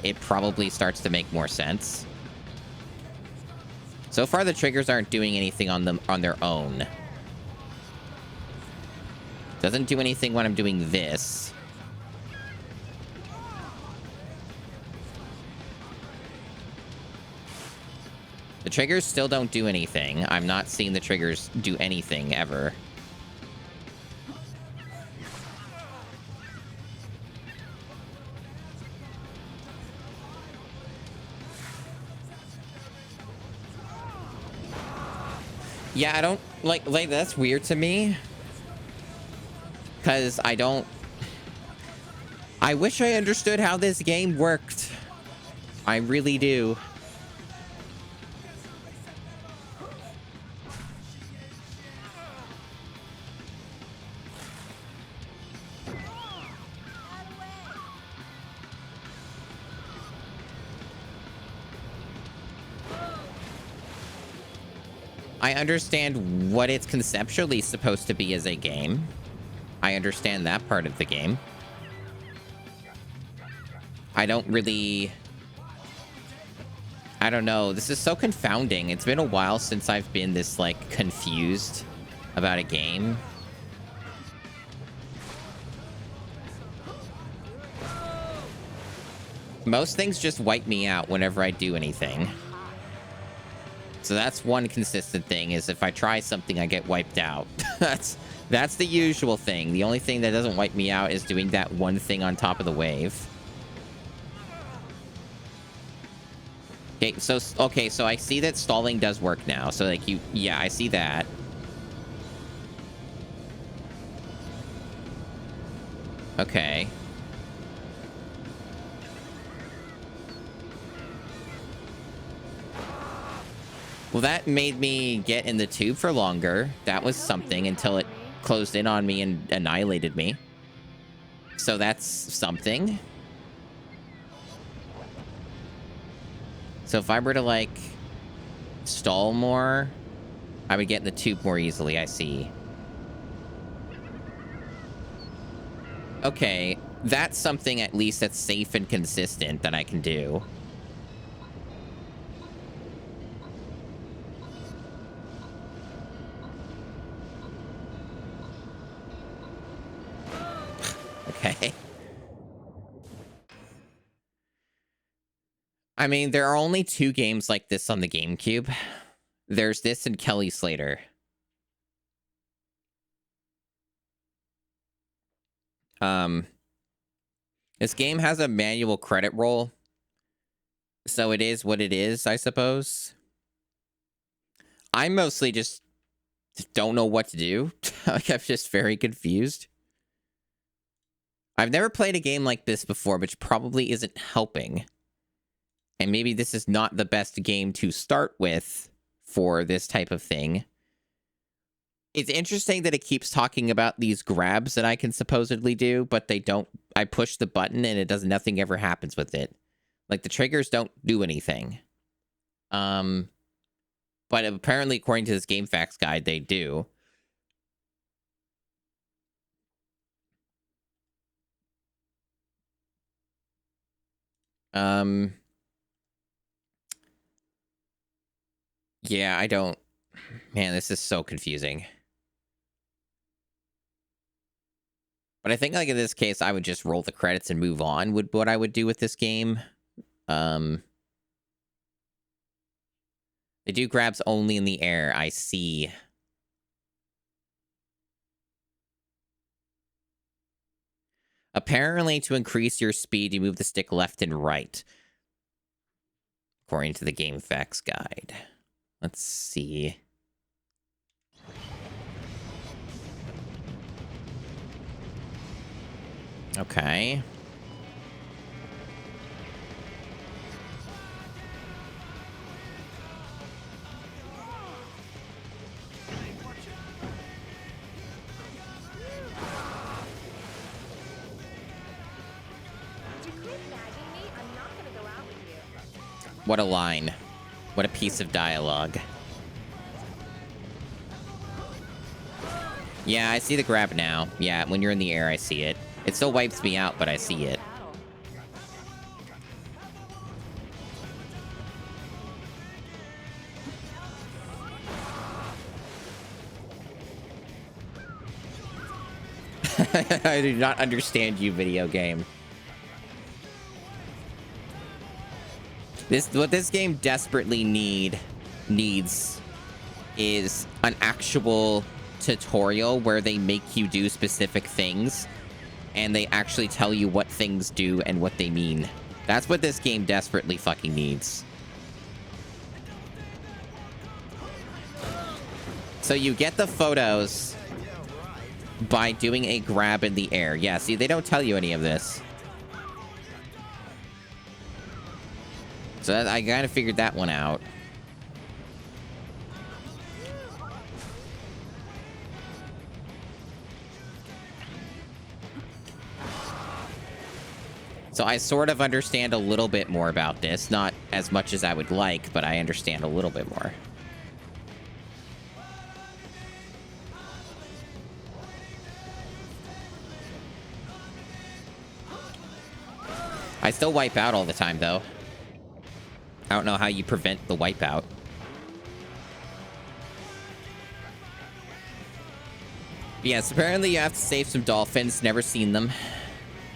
it probably starts to make more sense. So far, the triggers aren't doing anything on them on their own. Doesn't do anything when I'm doing this. The triggers still don't do anything. I'm not seeing the triggers do anything ever. Yeah, I don't like that's weird to me. Because I don't... I wish I understood how this game worked. I really do. I understand what it's conceptually supposed to be as a game. I understand that part of the game. I don't really... I don't know. This is so confounding. It's been a while since I've been this, like, confused about a game. Most things just wipe me out whenever I do anything. So that's one consistent thing, is if I try something, I get wiped out. That's the usual thing. The only thing that doesn't wipe me out is doing that one thing on top of the wave. Okay, so I see that stalling does work now. So, like, yeah, I see that. Okay. Well, that made me get in the tube for longer. That was something until it closed in on me and annihilated me. So that's something. So if I were to, like, stall more, I would get in the tube more easily, I see. Okay, that's something at least that's safe and consistent that I can do. Okay. I mean, there are only 2 games like this on the GameCube. There's this and Kelly Slater. This game has a manual credit roll. So it is what it is, I suppose. I mostly just don't know what to do. Like, I'm just very confused. I've never played a game like this before, which probably isn't helping. And maybe this is not the best game to start with for this type of thing. It's interesting that it keeps talking about these grabs that I can supposedly do, but they don't. I push the button and it does nothing ever happens with it. Like, the triggers don't do anything. But apparently, according to this GameFAQs guide, they do. Yeah, I don't... Man, this is so confusing. But I think, like, in this case, I would just roll the credits and move on, would what I would do with this game. They do grabs only in the air, I see. Apparently, to increase your speed, you move the stick left and right. According to the GameFAQs guide. Let's see. Okay. What a line. What a piece of dialogue. Yeah, I see the grab now. Yeah, when you're in the air, I see it. It still wipes me out, but I see it. I do not understand you, video game. What this game desperately needs is an actual tutorial where they make you do specific things and they actually tell you what things do and what they mean. That's what this game desperately fucking needs. So you get the photos by doing a grab in the air. Yeah, see, they don't tell you any of this. So I kind of figured that one out. So I sort of understand a little bit more about this. Not as much as I would like, but I understand a little bit more. I still wipe out all the time, though. I don't know how you prevent the wipeout. Yes, apparently you have to save some dolphins. Never seen them.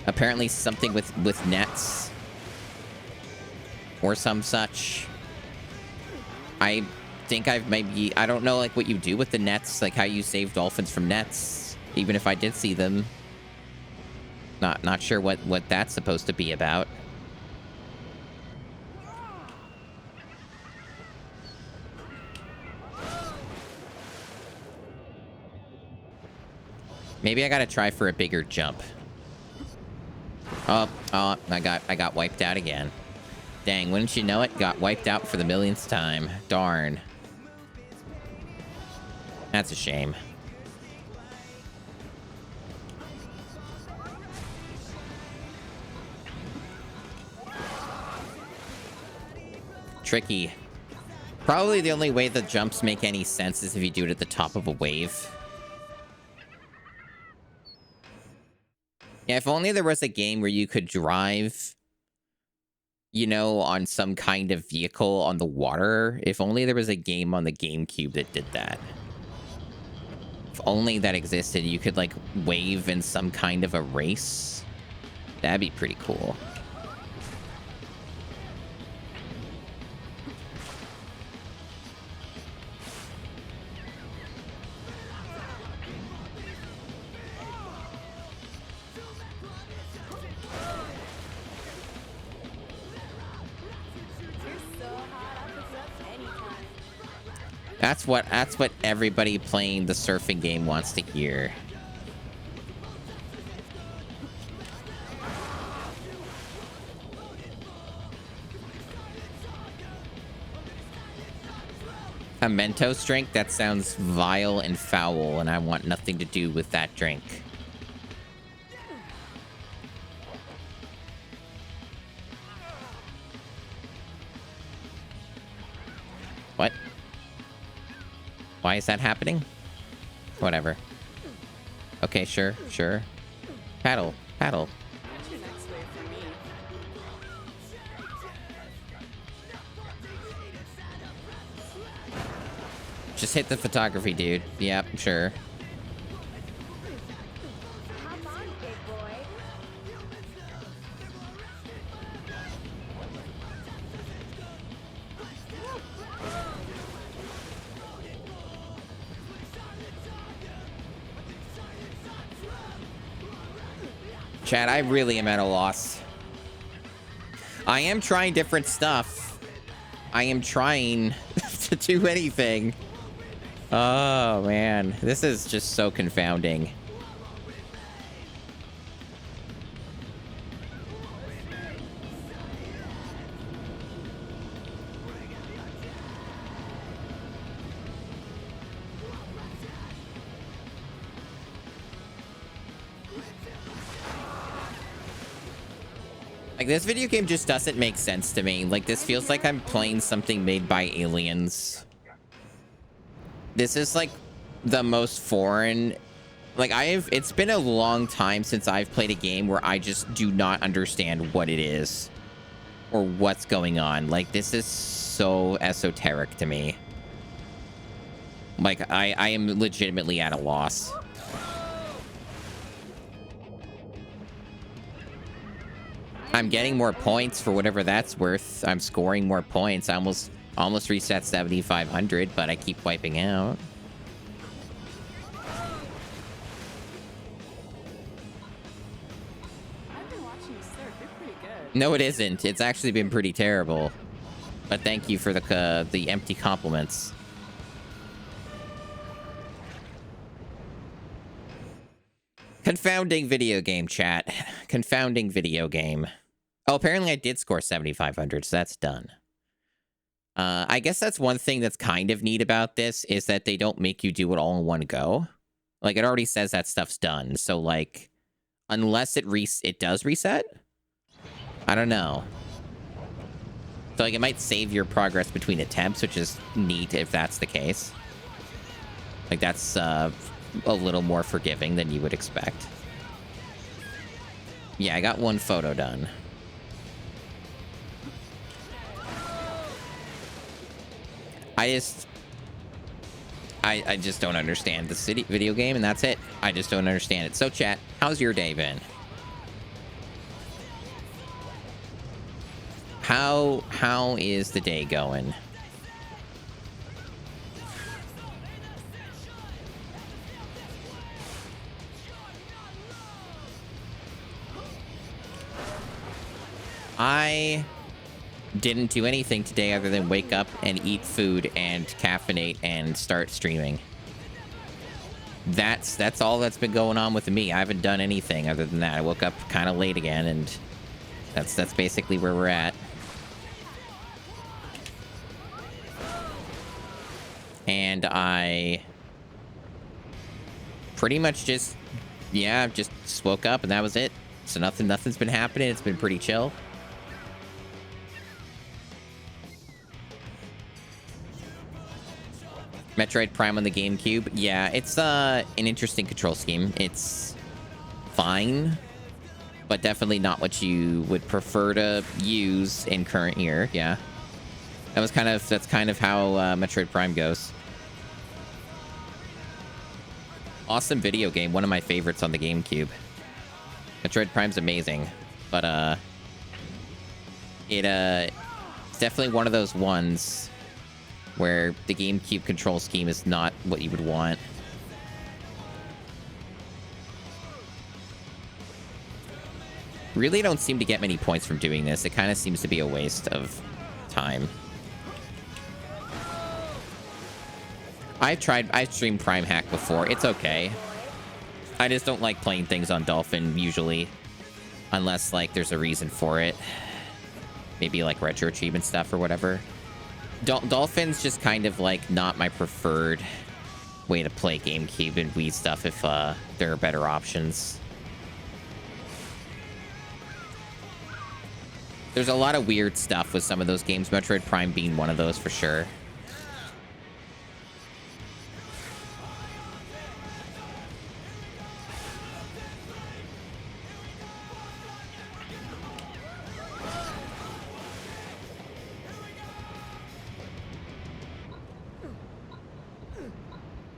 Apparently something with nets. Or some such. I think I've maybe... I don't know, like, what you do with the nets. Like, how you save dolphins from nets. Even if I did see them. Not sure what that's supposed to be about. Maybe I gotta try for a bigger jump. Oh, I got wiped out again. Dang, wouldn't you know it? Got wiped out for the millionth time. Darn. That's a shame. Tricky. Probably the only way the jumps make any sense is if you do it at the top of a wave. Yeah, if only there was a game where you could drive, you know, on some kind of vehicle on the water. If only there was a game on the GameCube that did that. If only that existed, you could, like, wave in some kind of a race. That'd be pretty cool. That's what everybody playing the surfing game wants to hear. A Mentos drink? That sounds vile and foul, and I want nothing to do with that drink. What? Why is that happening? Whatever. Okay, sure. Paddle. What's your next wave for me? Just hit the photography, dude. Yep, sure. Hop on, big boy. Chad, I really am at a loss. I am trying different stuff. I am trying to do anything. Oh, man. This is just so confounding. Like, this video game just doesn't make sense to me. Like, this feels like I'm playing something made by aliens. This is, like, the most foreign Like, it's been a long time since I've played a game where I just do not understand what it is or what's going on. Like, this is so esoteric to me. Like, I am legitimately at a loss. I'm getting more points for whatever that's worth. I'm scoring more points. I almost reset 7,500, but I keep wiping out. I've been watching you surf. You're pretty good. No, it isn't. It's actually been pretty terrible. But thank you for the empty compliments. Confounding video game, chat. Confounding video game. Oh, apparently I did score 7,500, so that's done. I guess that's one thing that's kind of neat about this, is that they don't make you do it all in one go. Like, it already says that stuff's done. So, like, unless it does reset? I don't know. So, like, it might save your progress between attempts, which is neat if that's the case. Like, that's a little more forgiving than you would expect. Yeah, I got one photo done. I just don't understand the city video game, and that's it. I just don't understand it. So, chat, how's your day been? How is the day going? I didn't do anything today other than wake up and eat food and caffeinate and start streaming. That's all that's been going on with me. I haven't done anything other than that. I woke up kind of late again, and that's basically where we're at. And I pretty much just woke up, and that was it. So nothing's been happening. It's been pretty chill. Metroid Prime on the GameCube. Yeah, it's an interesting control scheme. It's fine, but definitely not what you would prefer to use in current year. Yeah. That's kind of how Metroid Prime goes. Awesome video game, one of my favorites on the GameCube. Metroid Prime's amazing, but it's definitely one of those ones where the GameCube control scheme is not what you would want. Really don't seem to get many points from doing this. It kind of seems to be a waste of time. I've streamed Prime Hack before. It's okay. I just don't like playing things on Dolphin usually, unless like there's a reason for it. Maybe like retro achievement stuff or whatever. Dolphin's just kind of like not my preferred way to play GameCube and Wii stuff if there are better options. There's a lot of weird stuff with some of those games, Metroid Prime being one of those for sure.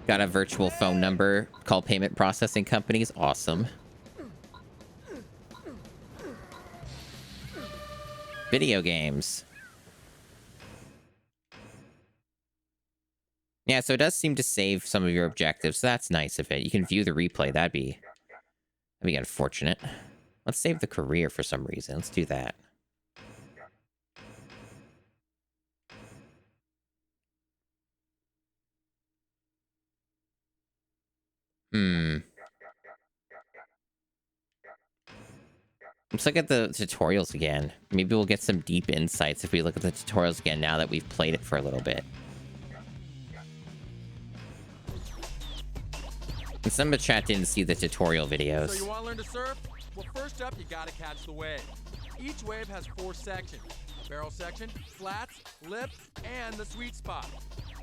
Got a virtual phone number, call payment processing companies. Awesome. Video games. Yeah, so it does seem to save some of your objectives. So that's nice of it. You can view the replay. That'd be unfortunate. Let's save the career for some reason. Let's do that. Let's look at the tutorials again. Maybe we'll get some deep insights if we look at the tutorials again now that we've played it for a little bit. And some of the chat didn't see the tutorial videos. So you want to learn to surf? Well, first up, you gotta catch the wave. Each wave has 4 sections: barrel section, flats, lip, and the sweet spot.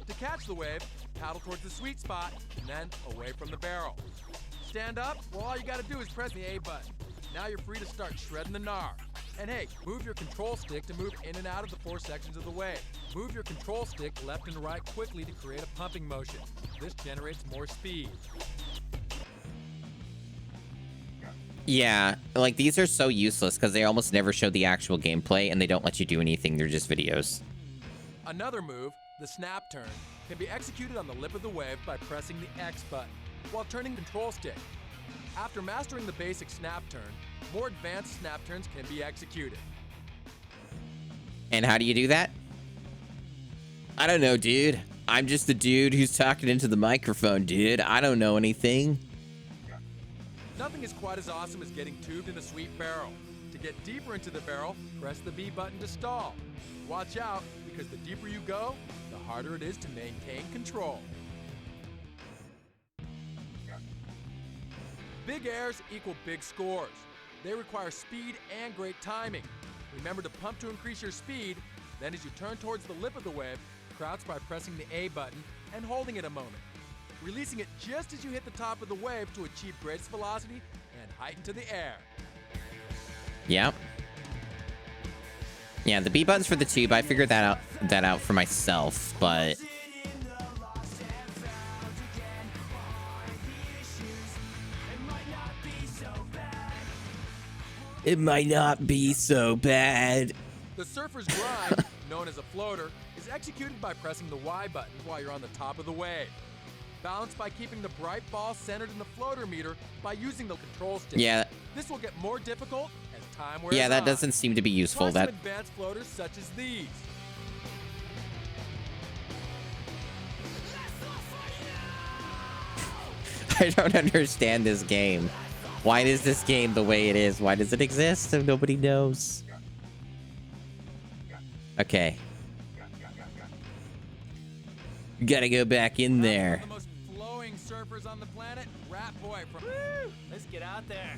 To catch the wave, paddle towards the sweet spot and then away from the barrel. stand up? Well, all you gotta do is press the A button. Now you're free to start shredding the gnar. And hey, move your control stick to move in and out of the 4 sections of the wave. Move your control stick left and right quickly to create a pumping motion. This generates more speed. Yeah, like these are so useless because they almost never show the actual gameplay and they don't let you do anything. They're just videos. Another move, the snap turn, can be executed on the lip of the wave by pressing the X button while turning the control stick. After mastering the basic snap turn, more advanced snap turns can be executed. And how do you do that? I don't know, dude. I'm just the dude who's talking into the microphone, dude. I don't know anything. Nothing is quite as awesome as getting tubed in a sweet barrel. To get deeper into the barrel, press the B button to stall. Watch out, because the deeper you go, the harder it is to maintain control. Big airs equal big scores. They require speed and great timing. Remember to pump to increase your speed, then as you turn towards the lip of the wave, crouch by pressing the A button and holding it a moment. Releasing it just as you hit the top of the wave to achieve greatest velocity and height into the air. Yep. Yeah, the B button's for the tube. I figured that out for myself, but it might not be so bad. The surfer's grind, known as a floater, is executed by pressing the Y button while you're on the top of the wave. Balance by keeping the bright ball centered in the floater meter by using the control stick. Yeah. This will get more difficult as time wears on. Yeah, that doesn't seem to be useful. Try some advanced floaters such as these. I don't understand this game. Why is this game the way it is? Why does it exist if nobody knows? Okay. You gotta go back in there. The most flowing surfers on the planet, Rat Boy from... Woo! Let's get out there.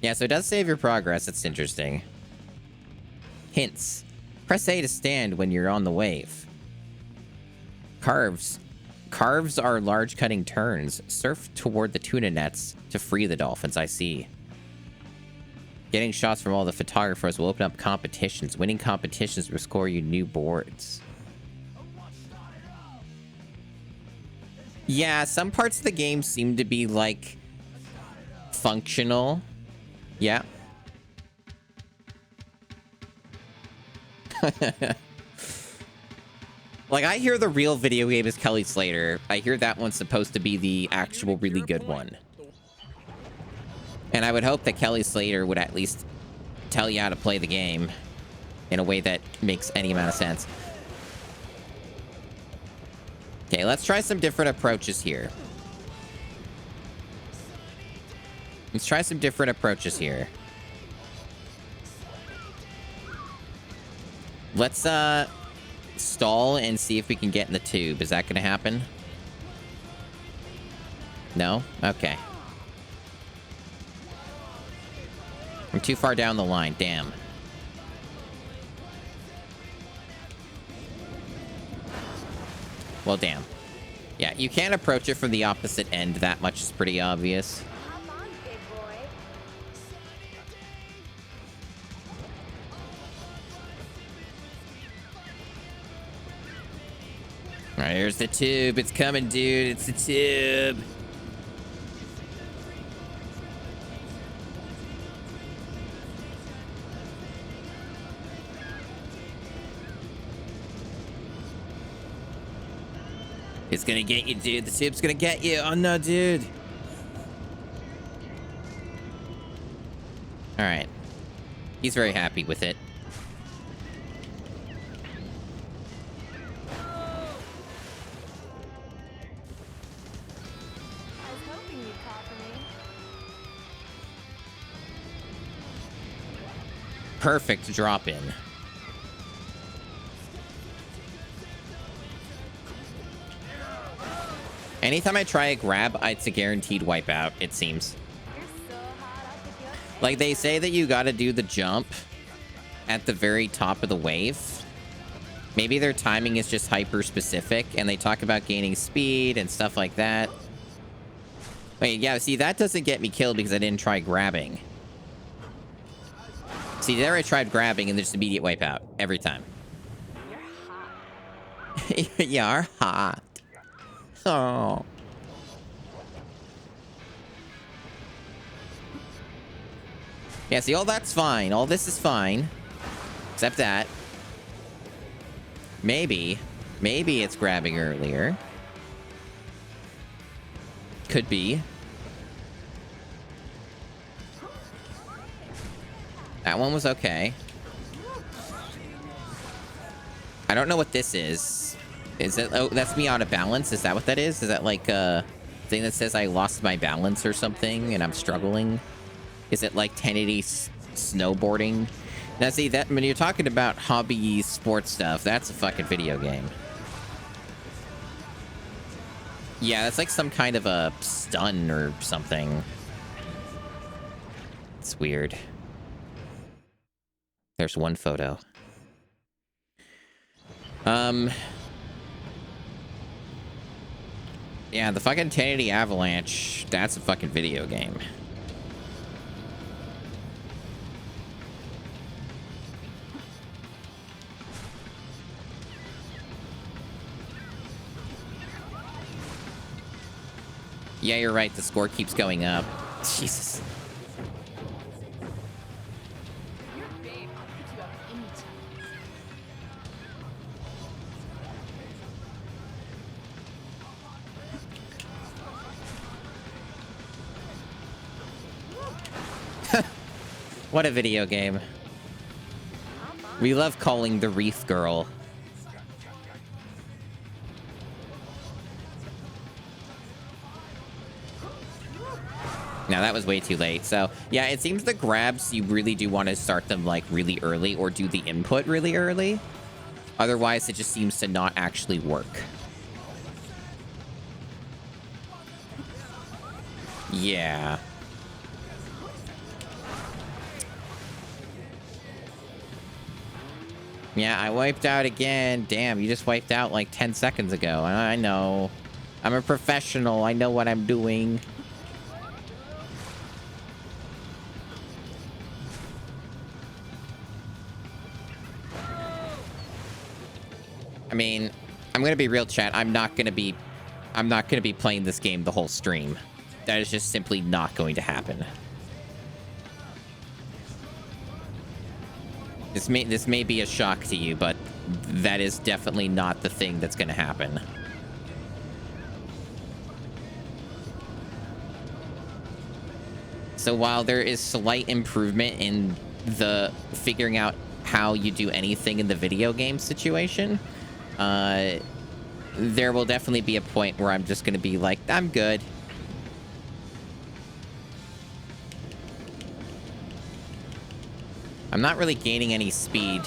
Yeah, so it does save your progress. It's interesting. Hints. Press A to stand when you're on the wave. Carves. Carves are large cutting turns. Surf toward the tuna nets to free the dolphins. I see. Getting shots from all the photographers will open up competitions. Winning competitions will score you new boards. Yeah, some parts of the game seem to be, like, functional. Yeah. Like, I hear the real video game is Kelly Slater. I hear that one's supposed to be the actual really good one. And I would hope that Kelly Slater would at least tell you how to play the game in a way that makes any amount of sense. Okay, let's try some different approaches here. Let's try some different approaches here. Let's, stall and see if we can get in the tube. Is that gonna happen? No? Okay. I'm too far down the line. Damn. Well, damn. Yeah, you can't approach it from the opposite end. That much is pretty obvious. Hop on, big boy. Alright, here's the tube. It's coming, dude. It's the tube. It's gonna get you, dude. The tube's gonna get you. Oh, no, dude. Alright. He's very happy with it. I was hoping you'd copy me. Perfect drop in. Anytime I try a grab, it's a guaranteed wipeout, it seems. You're so hot, I'll pick you up. Like, they say that you gotta do the jump at the very top of the wave. Maybe their timing is just hyper specific, and they talk about gaining speed and stuff like that. Wait, yeah, see, that doesn't get me killed because I didn't try grabbing. See, there I tried grabbing and there's immediate wipeout every time. You're hot. You're hot. Oh. Yeah, see, all that's fine. All this is fine. Except that. Maybe it's grabbing earlier. Could be. That one was okay. I don't know what this is. Is it... Oh, that's me out of balance? Is that what that is? Is that like a thing that says I lost my balance or something and I'm struggling? Is it like 1080 snowboarding? Now, see, that when you're talking about hobby sports stuff, that's a fucking video game. Yeah, that's like some kind of a stun or something. It's weird. There's one photo. Yeah, the fucking 1080 Avalanche, that's a fucking video game. Yeah, you're right. The score keeps going up. Jesus. You're babe. I'll pick you up anytime. What a video game. We love calling the Wreath Girl. Now that was way too late. So yeah, it seems the grabs, you really do want to start them like really early or do the input really early. Otherwise, it just seems to not actually work. Yeah. Yeah, I wiped out again. Damn, you just wiped out like 10 seconds ago. I know. I'm a professional. I know what I'm doing. I mean, I'm gonna be real, chat. I'm not gonna be playing this game the whole stream. That is just simply not going to happen. This may be a shock to you, but that is definitely not the thing that's gonna happen. So while there is slight improvement in the figuring out how you do anything in the video game situation, there will definitely be a point where I'm just going to be like, I'm good. I'm not really gaining any speed.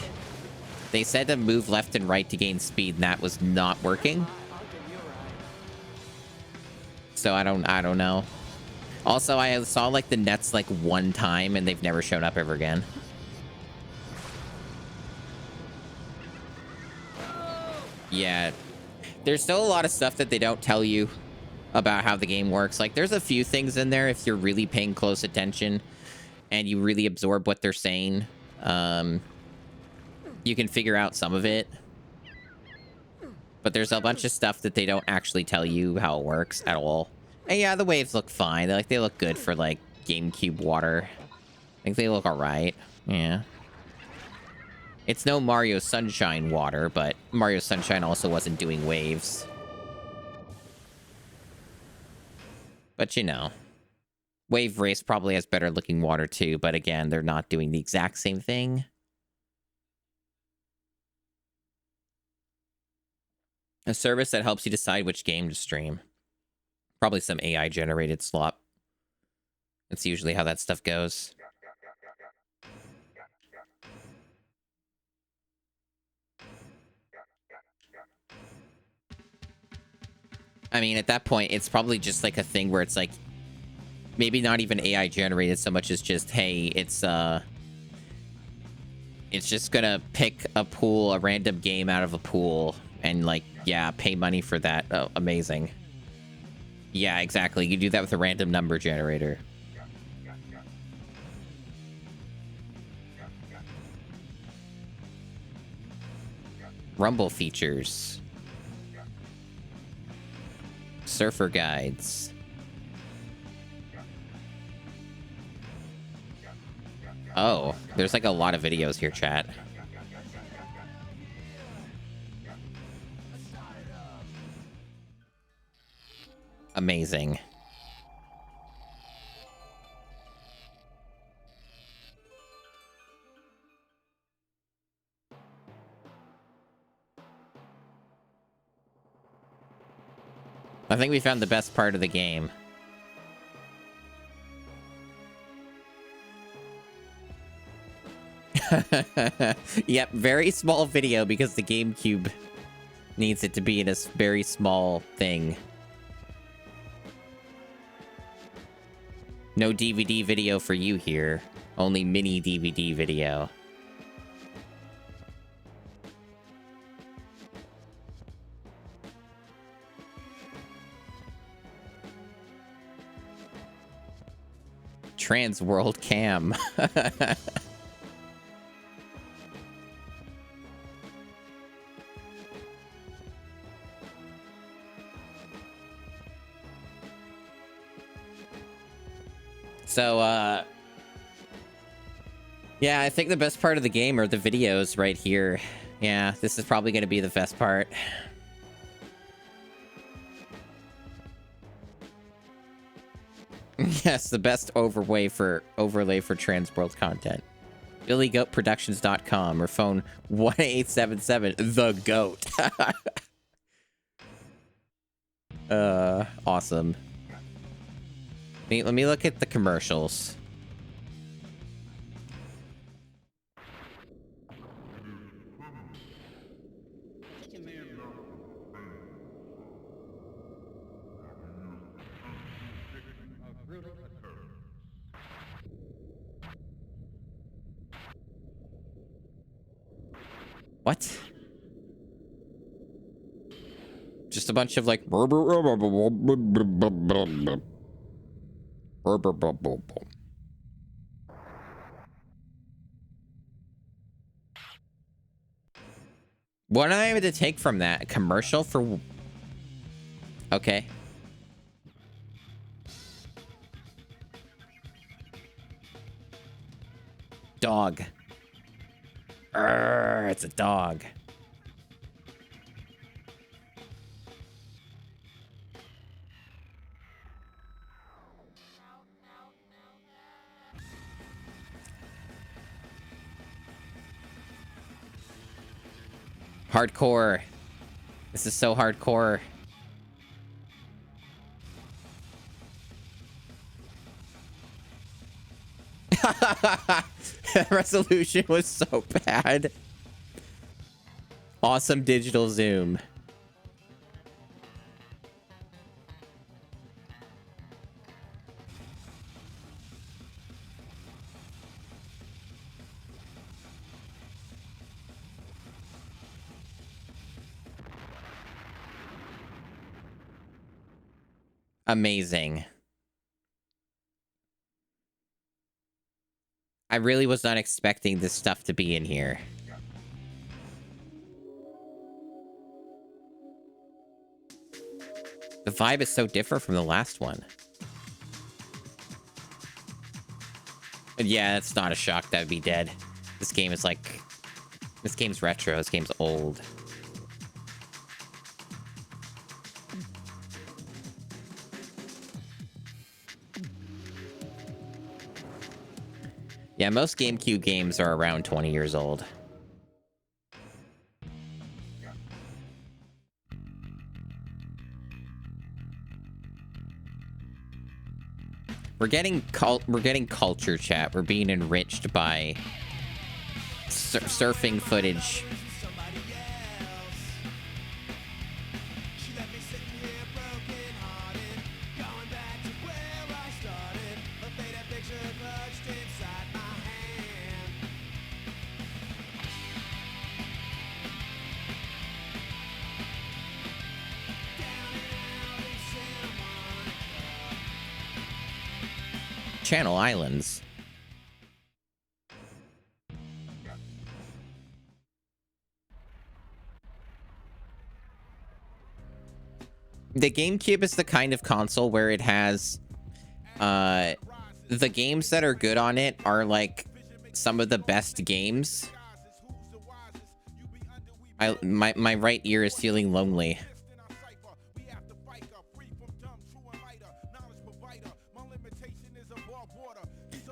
They said to move left and right to gain speed, and that was not working. So I don't know. Also, I saw like the nets like one time, and they've never shown up ever again. Yeah, there's still a lot of stuff that they don't tell you about how the game works. Like, there's a few things in there if you're really paying close attention and you really absorb what they're saying. You can figure out some of it. But there's a bunch of stuff that they don't actually tell you how it works at all. And yeah, the waves look fine. They look good for, like, GameCube water. I think they look alright. Yeah. It's no Mario Sunshine water, but Mario Sunshine also wasn't doing waves. But you know, Wave Race probably has better looking water too, but again, they're not doing the exact same thing. A service that helps you decide which game to stream. Probably some AI generated slop. That's usually how that stuff goes. I mean, at that point, it's probably just like a thing where it's like, maybe not even AI generated so much as just, hey, it's just gonna pick a random game out of a pool and like, yeah, pay money for that. Oh, amazing. Yeah, exactly. You do that with a random number generator. Rumble features. Surfer guides. Oh, there's like a lot of videos here, chat. Amazing. I think we found the best part of the game. Yep, very small video because the GameCube needs it to be in a very small thing. No DVD video for you here. Only mini DVD video. TransWorld cam. So, yeah, I think the best part of the game are the videos right here. Yeah, this is probably going to be the best part. Yes, the best overlay for TransWorld content. BillyGoatProductions.com or phone 1-877-THE-GOAT. Awesome. Let me look at the commercials. What? Just a bunch of like... What am I able to take from that? A commercial for... Okay. Dog. It's a dog. Hardcore. This is so hardcore. Resolution was so bad. Awesome digital zoom. Amazing. I really was not expecting this stuff to be in here. The vibe is so different from the last one. But yeah, it's not a shock that would be dead. This game is like... This game's retro. This game's old. Yeah, most GameCube games are around 20 years old. We're getting culture, chat. We're being enriched by surfing footage. Channel Islands. The GameCube is the kind of console where it has the games that are good on it are like some of the best games. My right ear is feeling lonely.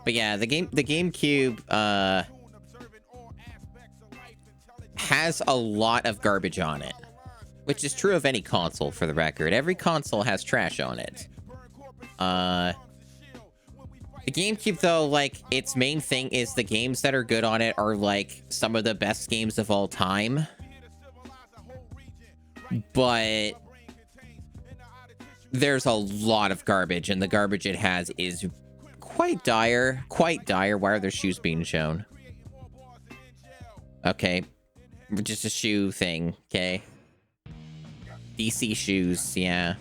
But yeah, the GameCube has a lot of garbage on it, which is true of any console, for the record. Every console has trash on it. The GameCube, though, like, its main thing is the games that are good on it are, like, some of the best games of all time. But there's a lot of garbage, and the garbage it has is quite dire. Quite dire. Why are their shoes being shown? Okay. Just a shoe thing, okay? DC shoes, yeah.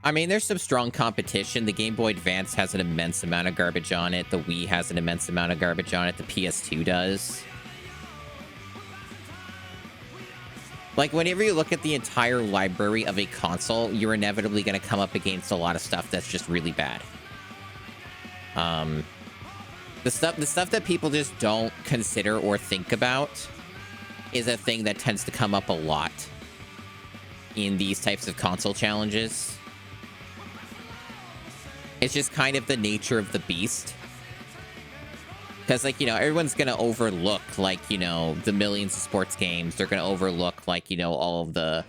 I mean, there's some strong competition. The Game Boy Advance has an immense amount of garbage on it. The Wii has an immense amount of garbage on it. The PS2 does. Like, whenever you look at the entire library of a console, you're inevitably going to come up against a lot of stuff that's just really bad. The stuff that people just don't consider or think about is a thing that tends to come up a lot in these types of console challenges. It's just kind of the nature of the beast. Because, like, you know, everyone's going to overlook, like, you know, the millions of sports games. They're going to overlook, like, you know, all of the...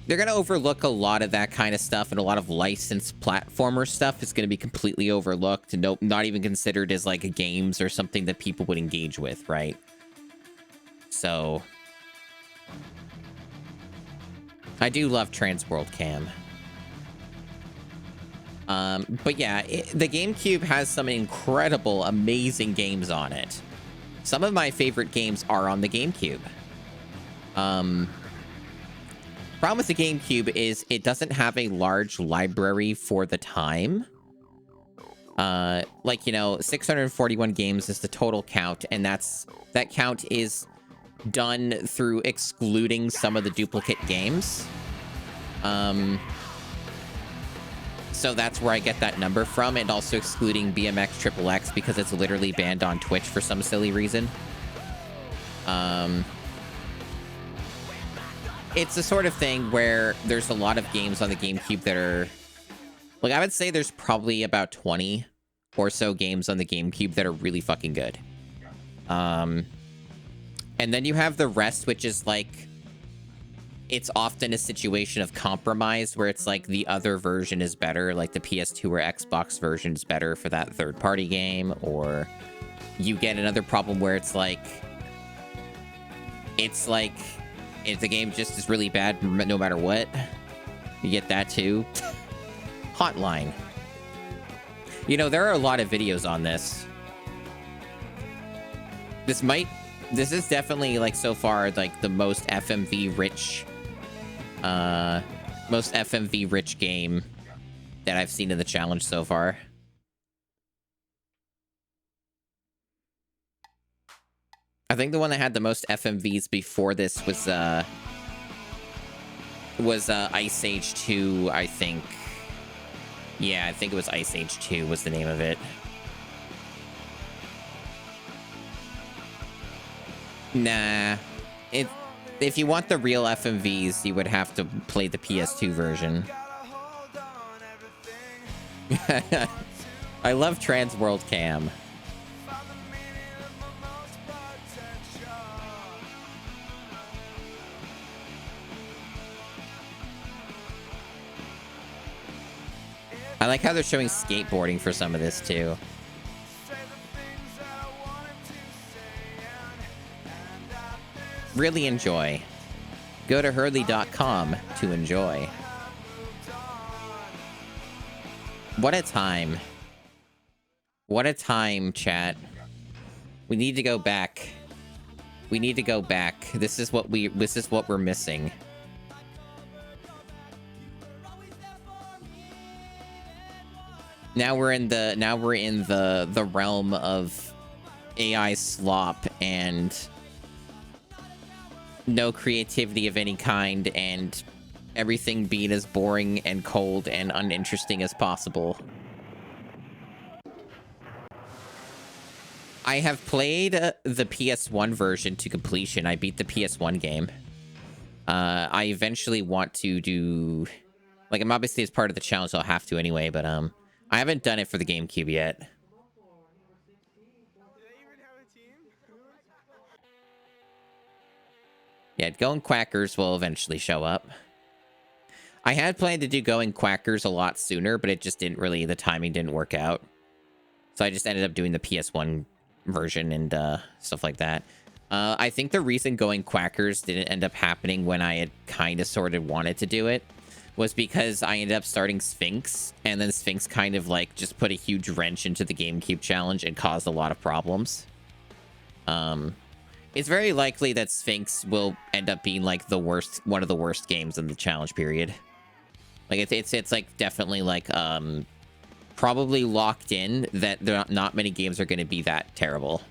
They're going to overlook a lot of that kind of stuff, and a lot of licensed platformer stuff is going to be completely overlooked and not even considered as, like, games or something that people would engage with, right? So... I do love TransWorld Cam. But yeah, the GameCube has some incredible, amazing games on it. Some of my favorite games are on the GameCube. Problem with the GameCube is it doesn't have a large library for the time. Like, you know, 641 games is the total count, and that count is done through excluding some of the duplicate games. So that's where I get that number from, and also excluding BMX XXX because it's literally banned on Twitch for some silly reason. It's the sort of thing where there's a lot of games on the GameCube that are... Like, I would say there's probably about 20 or so games on the GameCube that are really fucking good. And then you have the rest, which is like... It's often a situation of compromise where it's like the other version is better, like the PS2 or Xbox version is better for that third-party game, or you get another problem where it's like if the game just is really bad no matter what, you get that too. Hotline. You know, there are a lot of videos on this. This is definitely, like, so far, like, the most FMV rich game that I've seen in the challenge so far. I think the one that had the most FMVs before this was Ice Age 2, I think. Yeah, I think it was Ice Age 2 was the name of it. Nah. If you want the real FMVs, you would have to play the PS2 version. I love TransWorld Cam. I like how they're showing skateboarding for some of this, too. Really enjoy. Go to hurley.com to enjoy. What a time. What a time, chat. We need to go back. We need to go back. This is what we're missing. Now we're in the realm of AI slop and no creativity of any kind, and everything being as boring and cold and uninteresting as possible. I have played the PS1 version to completion. I beat the PS1 game. I eventually want to do... Like, I'm obviously as part of the challenge, so I'll have to anyway, but I haven't done it for the GameCube yet. Yeah, Going Quackers will eventually show up. I had planned to do Going Quackers a lot sooner, but it just didn't really... The timing didn't work out. So I just ended up doing the PS1 version and stuff like that. I think the reason Going Quackers didn't end up happening when I had kind of sort of wanted to do it was because I ended up starting Sphinx, and then Sphinx kind of like just put a huge wrench into the GameCube challenge and caused a lot of problems. It's very likely that Sphinx will end up being like one of the worst games in the challenge period. Like it's like definitely like probably locked in that not many games are going to be that terrible.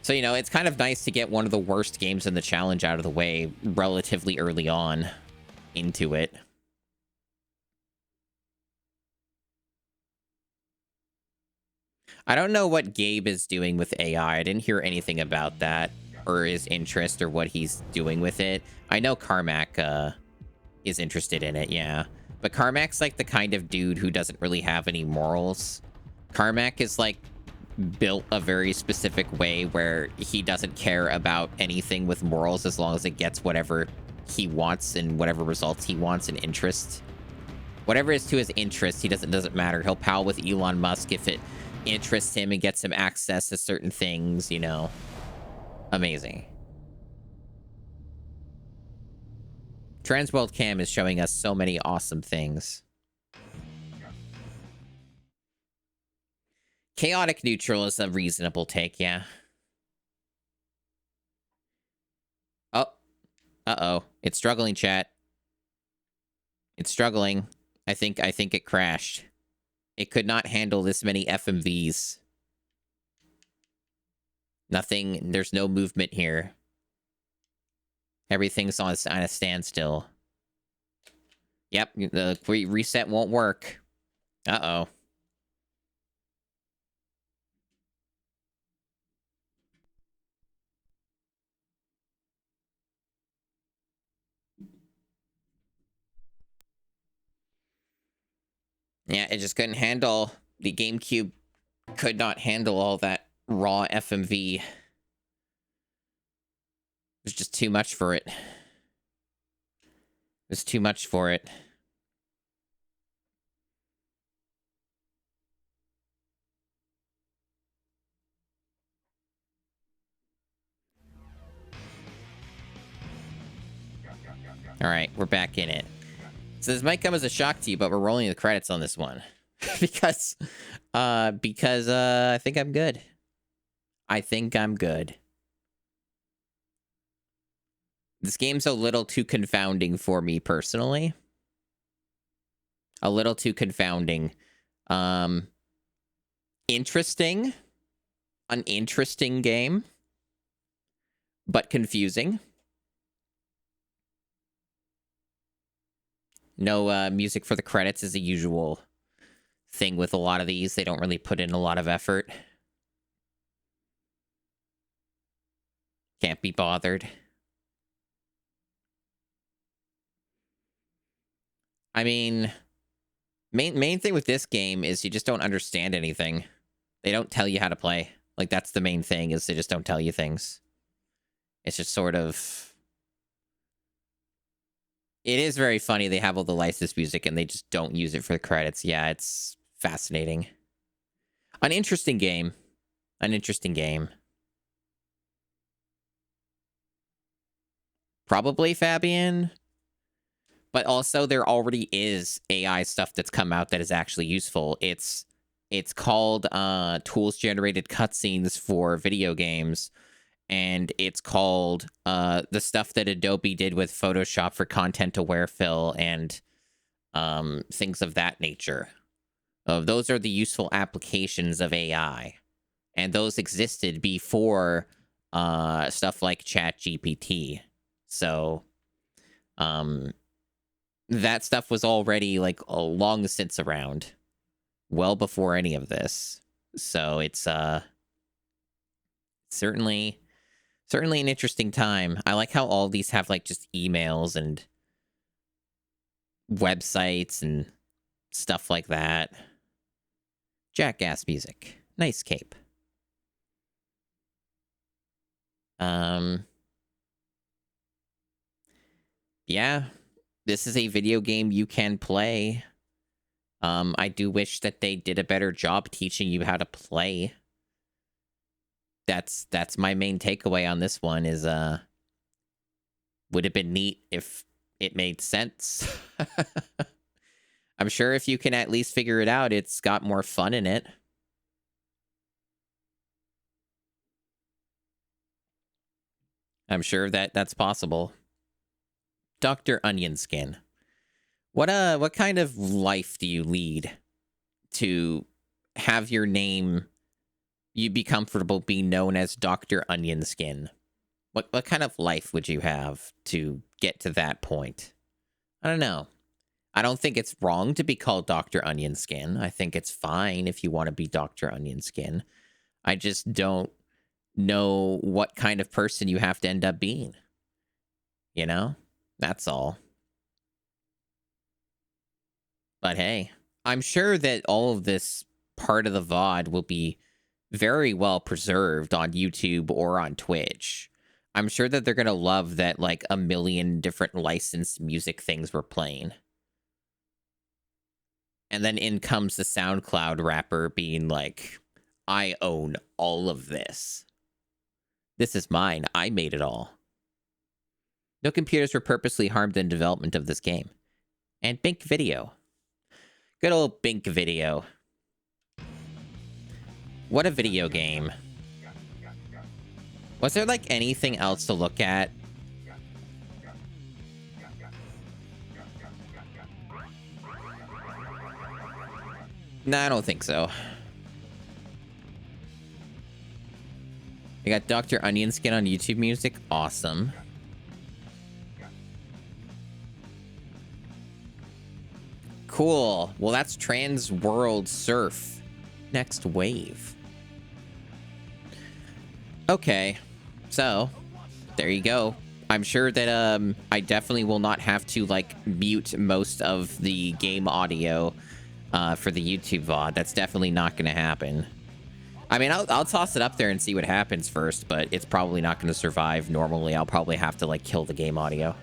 So, you know, it's kind of nice to get one of the worst games in the challenge out of the way relatively early on into it. I don't know what Gabe is doing with AI. I didn't hear anything about that or his interest or what he's doing with it. I know Carmack is interested in it, yeah. But Carmack's like the kind of dude who doesn't really have any morals. Carmack is like built a very specific way where he doesn't care about anything with morals as long as it gets whatever he wants and whatever results he wants and interest. Whatever is to his interest, he doesn't matter. He'll pal with Elon Musk if it interests him and gets him access to certain things, you know. Amazing. TransWorld Cam is showing us so many awesome things. Chaotic neutral is a reasonable take, yeah. Oh. Uh-oh. It's struggling, chat. It's struggling. I think it crashed. It could not handle this many FMVs. Nothing, there's no movement here. Everything's on a standstill. Yep, the reset won't work. Uh-oh. Yeah, it just couldn't handle... The GameCube could not handle all that raw FMV. It was just too much for it. It was too much for it. Alright, we're back in it. So this might come as a shock to you, but we're rolling the credits on this one. because I think I'm good. I think I'm good. This game's a little too confounding for me personally. A little too confounding. Interesting. An interesting game. But confusing. No music for the credits is a usual thing with a lot of these. They don't really put in a lot of effort. Can't be bothered. I mean, main thing with this game is you just don't understand anything. They don't tell you how to play. Like, that's the main thing, is they just don't tell you things. It's just sort of... It is very funny they have all the licensed music and they just don't use it for the credits. Yeah, it's fascinating. An interesting game. An interesting game. Probably Fabian. But also there already is AI stuff that's come out that is actually useful. It's called tools-generated cutscenes for video games. And it's called the stuff that Adobe did with Photoshop for content-aware fill and things of that nature. Those are the useful applications of AI, and those existed before stuff like ChatGPT. So that stuff was already like long since around, well before any of this. So it's certainly an interesting time. I like how all these have like just emails and websites and stuff like that. Jackass music. Nice cape. Yeah, this is a video game you can play. I do wish that they did a better job teaching you how to play. That's my main takeaway on this one is would have been neat if it made sense. I'm sure if you can at least figure it out, it's got more fun in it. I'm sure that that's possible. Dr. Onion Skin. What kind of life do you lead to have your name, you be comfortable being known as Dr. Onion Skin? What kind of life would you have to get to that point? I don't know. I don't think it's wrong to be called Dr. Onion Skin. I think it's fine if you want to be Dr. Onion Skin. I just don't know what kind of person you have to end up being. You know? That's all. But hey, I'm sure that all of this part of the VOD will be very well preserved on YouTube or on Twitch. I'm sure that they're going to love that like a million different licensed music things were playing. And then in comes the SoundCloud rapper being like, I own all of this. This is mine. I made it all. No computers were purposely harmed in development of this game. And Bink Video. Good old Bink Video. What a video game. Was there like anything else to look at? Nah, I don't think so. We got Dr. Onion Skin on YouTube Music. Awesome. Cool. Well, that's TransWorld Surf. Next wave. Okay. So, there you go. I'm sure that I definitely will not have to like mute most of the game audio for the YouTube VOD. That's definitely not going to happen. I mean, I'll toss it up there and see what happens first, but it's probably not going to survive. Normally, I'll probably have to like kill the game audio.